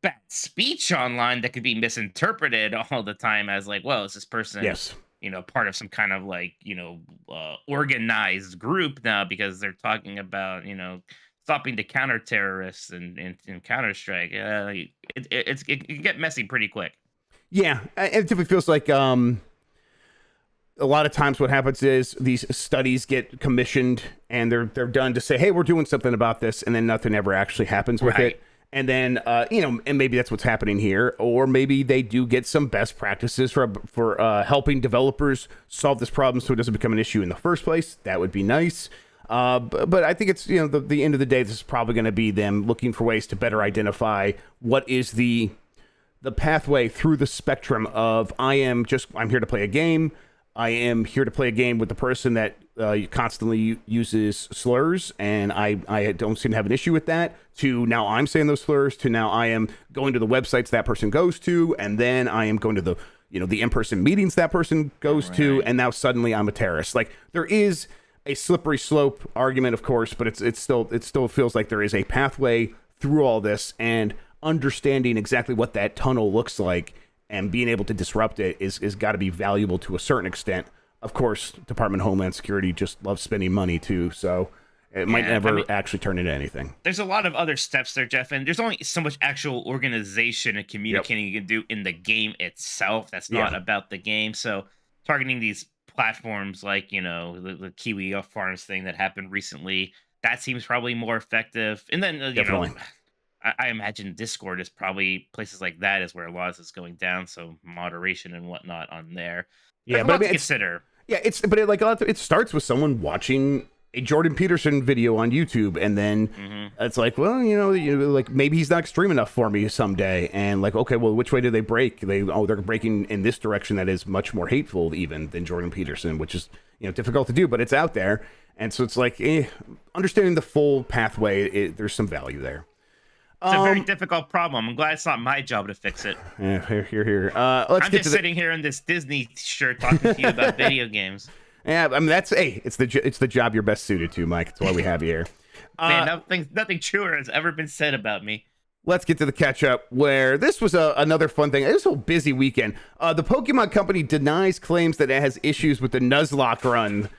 bad speech online that could be misinterpreted all the time as well, is this person part of some kind of organized group now, because they're talking about stopping the counter terrorists and Counter-Strike. It can get messy pretty quick. Yeah, it typically feels like a lot of times what happens is these studies get commissioned and they're done to say, hey, we're doing something about this, and then nothing ever actually happens with it. And then, and maybe that's what's happening here, or maybe they do get some best practices for helping developers solve this problem so it doesn't become an issue in the first place. That would be nice. But I think it's, the end of the day, this is probably going to be them looking for ways to better identify what is the pathway through the spectrum of I'm here to play a game. I am here to play a game with the person that constantly uses slurs, and I don't seem to have an issue with that, to now I'm saying those slurs, to now I am going to the websites that person goes to, and then I am going to the in-person meetings that person goes to, and now suddenly I'm a terrorist. There is a slippery slope argument, of course, but it still feels like there is a pathway through all this, and understanding exactly what that tunnel looks like and being able to disrupt it is got to be valuable to a certain extent. Of course, Department of Homeland Security just loves spending money too, so it might never actually turn into anything. There's a lot of other steps there, Jeff, and there's only so much actual organization and communicating you can do in the game itself. That's not about the game. So targeting these platforms like, the Kiwi Farms thing that happened recently, that seems probably more effective. And then, I imagine Discord is probably places like that is where a lot of this is going down. So moderation and whatnot on there. There's Yeah, a but I lot mean, to consider. like a lot it starts with someone watching a Jordan Peterson video on YouTube, and then it's like, well, like maybe he's not extreme enough for me someday, and like, okay, well, which way do they break? They're breaking in this direction that is much more hateful even than Jordan Peterson, which is difficult to do, but it's out there, and so it's like, understanding the full pathway, there's some value there. It's a very difficult problem. I'm glad it's not my job to fix it. Yeah, here. I'm just sitting here in this Disney shirt talking to you about video games. Yeah, I mean it's the job you're best suited to, Mike. That's why we have you here. Man, nothing truer has ever been said about me. Let's get to the catch up, where this was another fun thing. It was a whole busy weekend. The Pokemon Company denies claims that it has issues with the Nuzlocke run.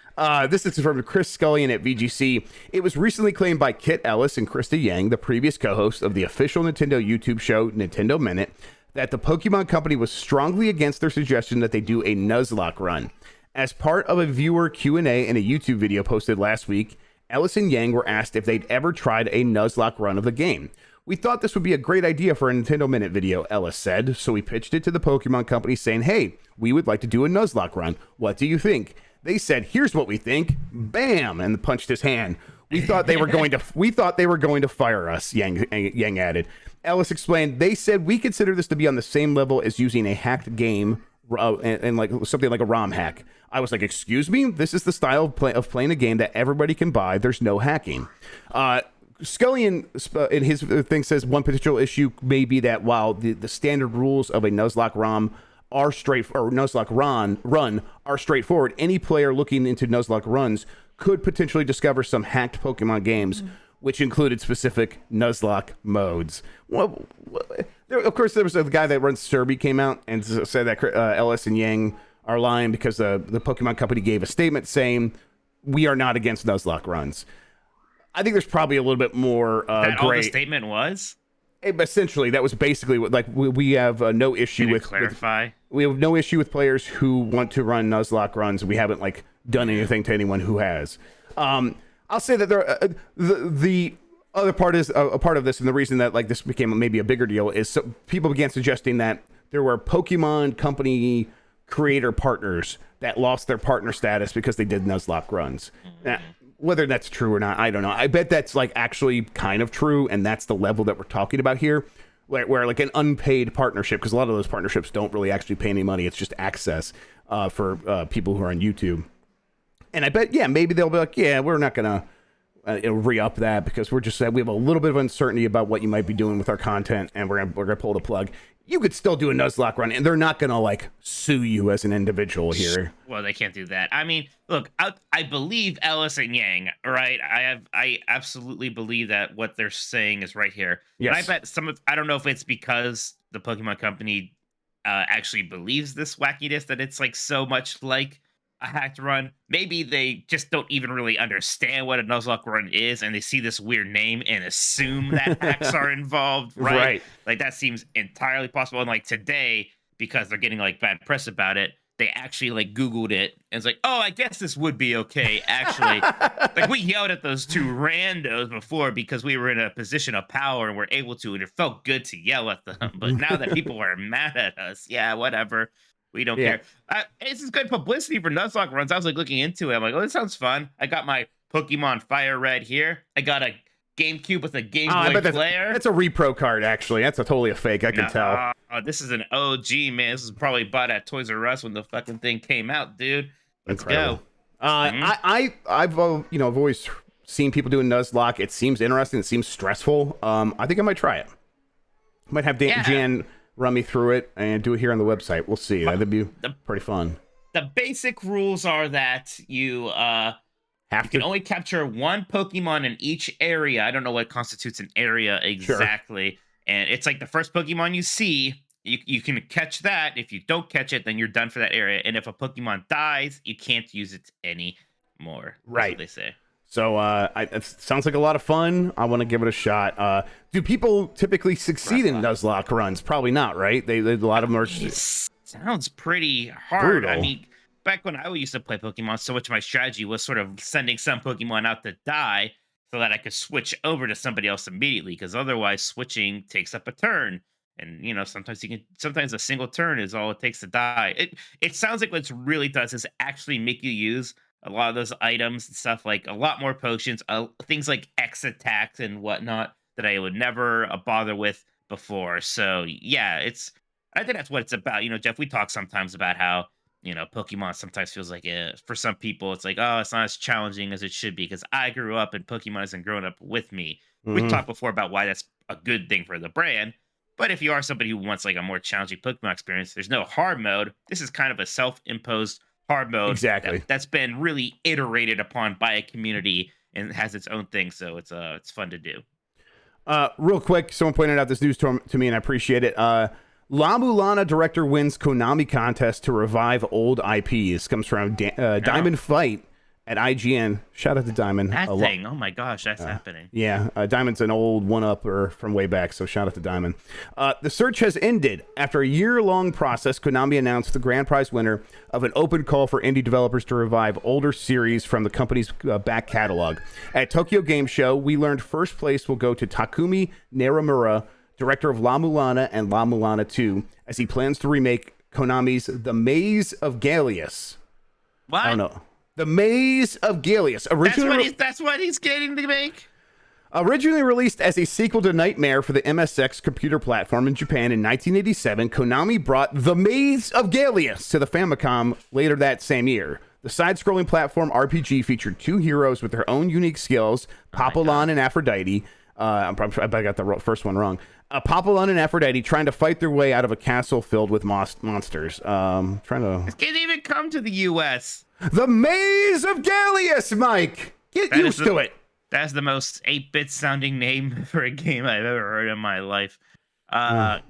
This is from Chris Scullion at VGC. It was recently claimed by Kit Ellis and Krista Yang, the previous co-hosts of the official Nintendo YouTube show Nintendo Minute, that the Pokemon Company was strongly against their suggestion that they do a Nuzlocke run. As part of a viewer Q&A in a YouTube video posted last week, Ellis and Yang were asked if they'd ever tried a Nuzlocke run of the game. We thought this would be a great idea for a Nintendo Minute video, Ellis said, so we pitched it to the Pokemon Company saying, hey, we would like to do a Nuzlocke run. What do you think? They said, here's what we think. Bam! And punched his hand. We thought they were going to fire us, Yang added. Ellis explained, they said we consider this to be on the same level as using a hacked game and like something like a ROM hack. I was like, excuse me? This is the style of playing a game that everybody can buy. There's no hacking. Scullion, in his thing, says one potential issue may be that while the standard rules of a Nuzlocke ROM are Nuzlocke run are straightforward, any player looking into Nuzlocke runs could potentially discover some hacked Pokemon games, which included specific Nuzlocke modes. Well, of course, there was a guy that runs Serby came out and said that Ellis and Yang are lying because the Pokemon Company gave a statement saying we are not against Nuzlocke runs. I think there's probably a little bit more that gray. All the statement was? Essentially, that was basically what, like, we have no issue with clarify. We have no issue with players who want to run Nuzlocke runs. We haven't like done anything to anyone who has. I'll say that the other part is a part of this, and the reason that like this became maybe a bigger deal is people began suggesting that there were Pokemon Company creator partners that lost their partner status because they did Nuzlocke runs. Now, whether that's true or not, I don't know. I bet that's like actually kind of true, and that's the level that we're talking about here, where like an unpaid partnership, because a lot of those partnerships don't really actually pay any money. It's just access for people who are on YouTube. And I bet, yeah, maybe they'll be like, yeah, we're not going to re-up that because we have a little bit of uncertainty about what you might be doing with our content, and we're gonna pull the plug. You could still do a Nuzlocke run, and they're not going to like sue you as an individual here. Well, they can't do that. I mean, look, I believe Ellis and Yang, right? I absolutely believe that what they're saying is right here. Yes. And I bet I don't know if it's because the Pokemon Company actually believes this wackiness that it's like so much like a hacked run. Maybe they just don't even really understand what a Nuzlocke run is, and they see this weird name and assume that hacks are involved, right? Right. Like that seems entirely possible. And like today, because they're getting like bad press about it, they actually like Googled it and it's like, oh, I guess this would be okay. Actually, like we yelled at those two randos before because we were in a position of power and we're able to, and it felt good to yell at them. But now that people are mad at us, yeah, whatever. We don't care. This is good publicity for Nuzlocke runs. I was like looking into it. I'm like, oh, this sounds fun. I got my Pokemon Fire Red here. I got a GameCube with a Game Boy player. That's a repro card, actually. That's totally a fake. I can tell. This is an OG, man. This is probably bought at Toys R Us when the fucking thing came out, dude. Let's go. I've always seen people doing Nuzlocke. It seems interesting. It seems stressful. I think I might try it. Might have Jan run me through it and do it here on the website. We'll see. That'd be pretty fun. The basic rules are that you can only capture one Pokemon in each area. I don't know what constitutes an area exactly. Sure. And it's like the first Pokemon you see, you can catch that. If you don't catch it, then you're done for that area. And if a Pokemon dies, you can't use it anymore. Right. That's what they say. So it sounds like a lot of fun. I want to give it a shot. Do people typically succeed in Nuzlocke runs? Probably not, right? A lot of them are. Sounds pretty hard. Brutal. I mean, back when I used to play Pokemon, so much of my strategy was sort of sending some Pokemon out to die. so that I could switch over to somebody else immediately. Because otherwise, switching takes up a turn, and sometimes a single turn is all it takes to die. It sounds like what it really does is actually make you use a lot of those items and stuff, like a lot more potions, things like X attacks and whatnot that I would never bother with before. So yeah, I think that's what it's about. Jeff, we talk sometimes about how Pokemon sometimes feels like for some people it's like, oh, it's not as challenging as it should be because I grew up and Pokemon hasn't grown up with me. We talked before about why that's a good thing for the brand. But if you are somebody who wants like a more challenging Pokemon experience, there's no hard mode. This is kind of a self-imposed hard mode. Exactly. That's been really iterated upon by a community and has its own thing. So it's fun to do. Real quick, someone pointed out this news to me, and I appreciate it. La Mulana director wins Konami contest to revive old IPs. Comes from Diamond Fight at IGN. Shout out to Diamond. That thing. Oh my gosh, that's happening. Yeah, Diamond's an old one-upper from way back, so shout out to Diamond. The search has ended. After a year-long process, Konami announced the grand prize winner of an open call for indie developers to revive older series from the company's back catalog. At Tokyo Game Show, we learned first place will go to Takumi Naramura, director of La Mulana and La Mulana 2, as he plans to remake Konami's The Maze of Gallius. What? I don't know. The Maze of Gallius. That's what he's getting to make? Originally released as a sequel to Nightmare for the MSX computer platform in Japan in 1987, Konami brought The Maze of Gallius to the Famicom later that same year. The side-scrolling platform RPG featured two heroes with their own unique skills, Papillon and Aphrodite. I got the first one wrong. Papillon and Aphrodite trying to fight their way out of a castle filled with monsters. It can't even come to the U.S. The Maze of Gallius, Mike! Get used to it! That's the most 8-bit sounding name for a game I've ever heard in my life. God.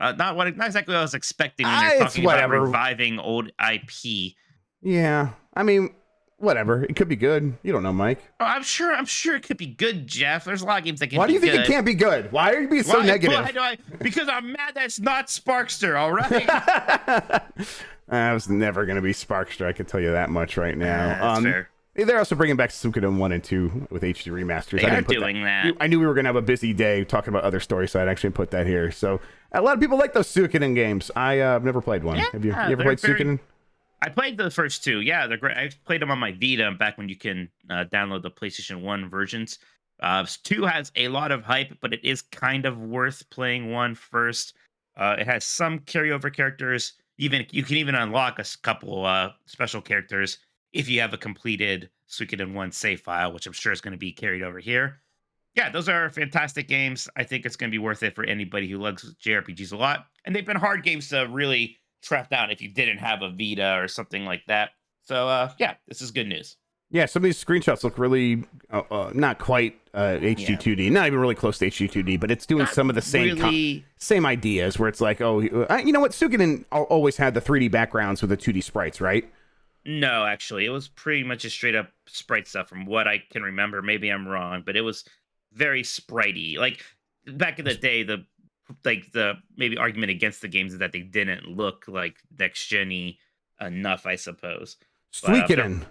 Not exactly what I was expecting when you're talking about reviving old IP. Yeah. I mean, whatever. It could be good. You don't know, Mike. Oh, I'm sure it could be good, Jeff. There's a lot of games that can be good. Why do you think it can't be good? Why are you being so negative? Because I'm mad that it's not Sparkster, all right? I was never going to be Sparkster, I can tell you that much right now. That's fair. They're also bringing back Suikoden 1 and 2 with HD remasters. They are doing that. I knew we were going to have a busy day talking about other stories, so I'd actually put that here. So a lot of people like those Suikoden games. I've never played one. Yeah, Have you ever played Suikoden? I played the first two. Yeah, they're great. I played them on my Vita back when you can download the PlayStation 1 versions. 2 has a lot of hype, but it is kind of worth playing 1 first. It has some carryover characters. You can even unlock a couple special characters if you have a completed Suikoden 1 save file, which I'm sure is going to be carried over here. Yeah, those are fantastic games. I think it's going to be worth it for anybody who loves JRPGs a lot. And they've been hard games to really track down if you didn't have a Vita or something like that. So, yeah, this is good news. Yeah, some of these screenshots look really not quite HD 2D, not even really close to HD 2D, but it's doing some of the same ideas where it's like, you know what? Suikoden always had the 3D backgrounds with the 2D sprites, right? No, actually, it was pretty much just straight up sprite stuff from what I can remember. Maybe I'm wrong, but it was very spritey. Like back in the day, the maybe argument against the games is that they didn't look like next gen-y enough, I suppose. Suikoden.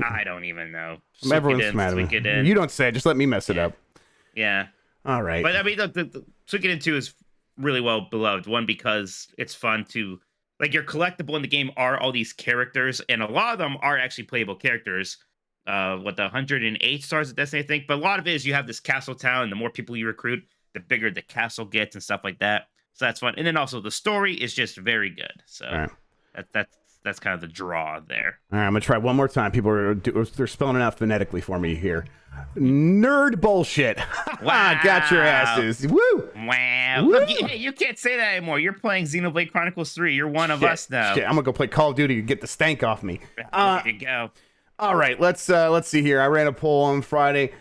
I don't even know. Everyone's mad at me. You don't say it. Just let me mess it up. Yeah. All right. But I mean, look, the Suikoden 2 is really well beloved. One, because it's fun to, like, your collectible in the game are all these characters, and a lot of them are actually playable characters. The 108 stars at Destiny, I think. But a lot of it is you have this castle town, and the more people you recruit, the bigger the castle gets and stuff like that. So that's fun. And then also the story is just very good. So that's kind of the draw there. All right, I'm going to try one more time. People they're spelling it out phonetically for me here. Nerd bullshit. Wow. Got your asses. Woo. Wow. Woo. Look, you can't say that anymore. You're playing Xenoblade Chronicles 3. You're one of us now. Shit. I'm going to go play Call of Duty and get the stank off me. There you go. All right, let's see here. I ran a poll on Friday.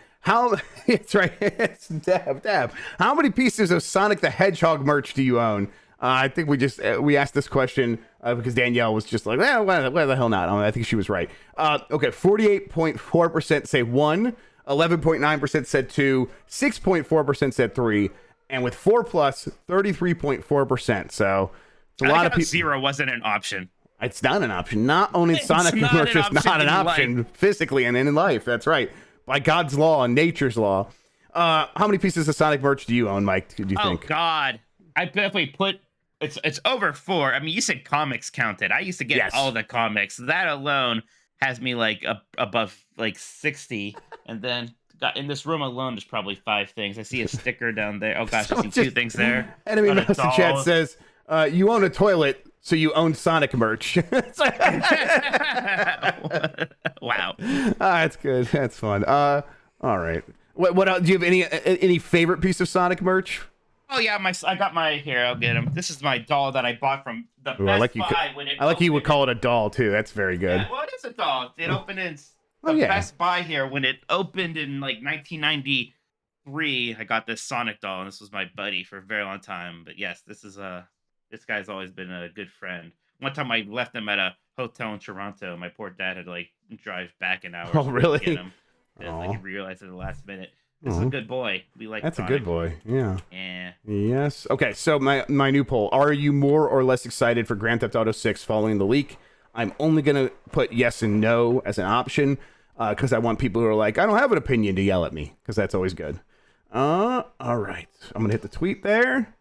It's right. It's Dab. How many pieces of Sonic the Hedgehog merch do you own? I think we asked this question because Danielle was just like, why the hell not? I think she was right. Okay, 48.4% say 1, 11.9% said 2, 6.4% said 3, and with 4 plus, 33.4%. So it's a lot of people. 0 wasn't an option. It's not an option. Not owning Sonic merch is not an option physically and in life. That's right. by God's law and nature's law. How many pieces of Sonic merch do you own, Mike? Do you think? Oh God, I definitely put it's over 4. I mean, you said comics counted. I used to get all the comics. That alone has me like above like 60, and then got in this room alone. There's probably 5 things. I see a sticker down there. Oh gosh, I see 2 things there. Enemy Mouse in chat says, "You own a toilet, so you own Sonic merch." Wow, that's good. That's fun. All right. What else? Do you have any favorite piece of Sonic merch? Oh yeah, I got my here. I'll get him. This is my doll that I bought from the Best Buy when it. I like you would call it a doll too. That's very good. Yeah, well, it is a doll. It opened in the Best Buy here when it opened in like 1993. I got this Sonic doll, and this was my buddy for a very long time. But yes, this guy's always been a good friend. One time I left him at a hotel in Toronto. My poor dad had to like drive back an hour. Oh really? To get him. Like he realized at the last minute. This is a good boy. We like That's Sonic. A good boy. Yeah. Yeah. Yes. Okay, so my new poll. Are you more or less excited for Grand Theft Auto 6 following the leak? I'm only going to put yes and no as an option because I want people who are like, I don't have an opinion to yell at me because that's always good. All right. I'm going to hit the tweet there.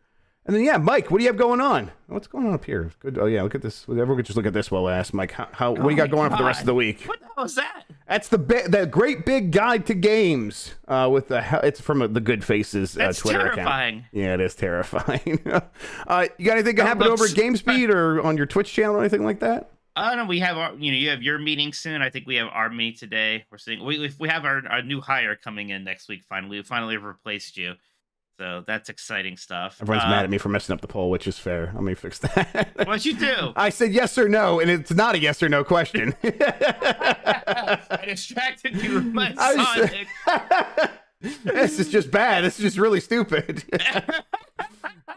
And then, yeah, Mike, what do you have going on? What's going on up here? Good. Oh, yeah, look at this. Everyone could just look at this while I ask Mike, what do you got going on for the rest of the week? What the hell is that? That's the great big guide to games it's from the Good Faces Twitter terrifying. account. Yeah, it is terrifying. You got anything that happened over at GameSpeed or on your Twitch channel or anything like that? No, we have you have your meeting soon. I think we have our meeting today. We're seeing we have our new hire coming in next week. We finally replaced you. So that's exciting stuff. Everyone's mad at me for messing up the poll, which is fair. Let me fix that. What'd you do? I said yes or no, and it's not a yes or no question. I distracted you with my Sonic. This is just bad. This is just really stupid.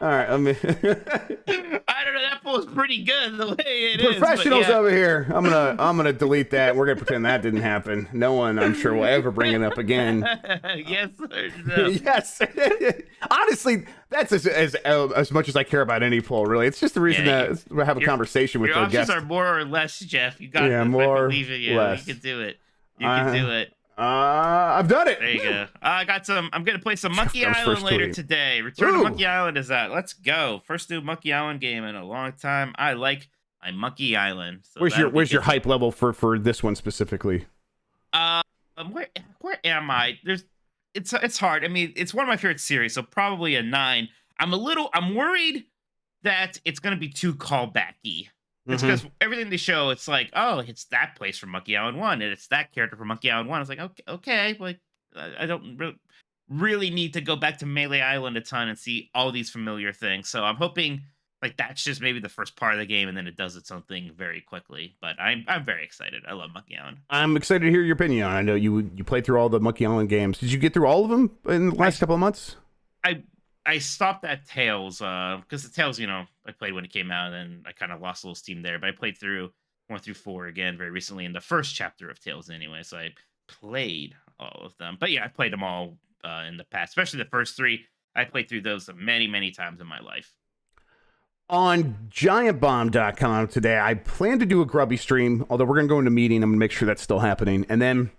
All right, I mean, I don't know. That poll's pretty good the way it is. Professionals over here. I'm gonna delete that. We're gonna pretend that didn't happen. No one, I'm sure, will ever bring it up again. Yes or no? Yes. Honestly, that's as much as I care about any poll. Really, it's just the reason to have a conversation with the guests. Your options are more or less, Jeff. You got this. More. I believe in you. Less. You can do it. You can do it. I've done it. There you go. I'm gonna play some Monkey Island later today. Return to Monkey Island is out. Let's go. First new Monkey Island game in a long time. I like my Monkey Island. So where's your hype level for this one specifically? Where am I? It's hard. I mean, it's one of my favorite series, so probably a 9. I'm worried that it's gonna be too callbacky. It's because everything they show, it's like, oh, it's that place from Monkey Island 1, and it's that character from Monkey Island 1. It's like, okay, like, I don't really need to go back to Melee Island a ton and see all these familiar things. So I'm hoping, like, that's just maybe the first part of the game, and then it does its own thing very quickly. But I'm very excited. I love Monkey Island. I'm excited to hear your opinion on it. I know you played through all the Monkey Island games. Did you get through all of them in the last couple of months? I stopped at Tails because the Tails, I played when it came out, and I kind of lost a little steam there. But I played through 1 through 4 again very recently in the first chapter of Tails anyway. So I played all of them. But yeah, I played them all in the past, especially the first 3. I played through those many, many times in my life. On giantbomb.com today, I plan to do a Grubby stream, although we're going to go into a meeting. I'm going to make sure that's still happening. And then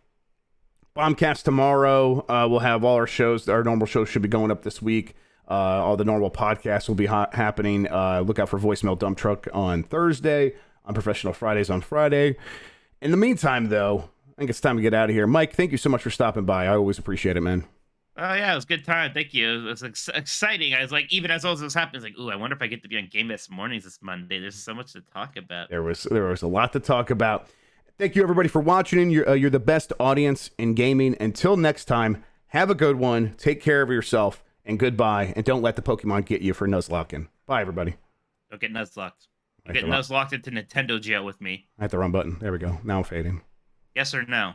Bombcast tomorrow, we'll have all our shows. Our normal shows should be going up this week. All the normal podcasts will be happening. Look out for Voicemail Dump Truck on Thursday, on Professional Fridays on Friday. In the meantime, though, I think it's time to get out of here. Mike, thank you so much for stopping by. I always appreciate it, man. Oh, yeah, it was a good time. Thank you. It was exciting. I was like, even as all this was happening, I was like, ooh, I wonder if I get to be on Game Best Mornings this Monday. There's so much to talk about. There was a lot to talk about. Thank you, everybody, for watching. You're the best audience in gaming. Until next time, have a good one. Take care of yourself. And goodbye, and don't let the Pokemon get you for Nuzlocking. Bye, everybody. Don't get Nuzlocked. You get Nuzlocked into Nintendo jail with me. I hit the wrong button. There we go. Now I'm fading. Yes or no?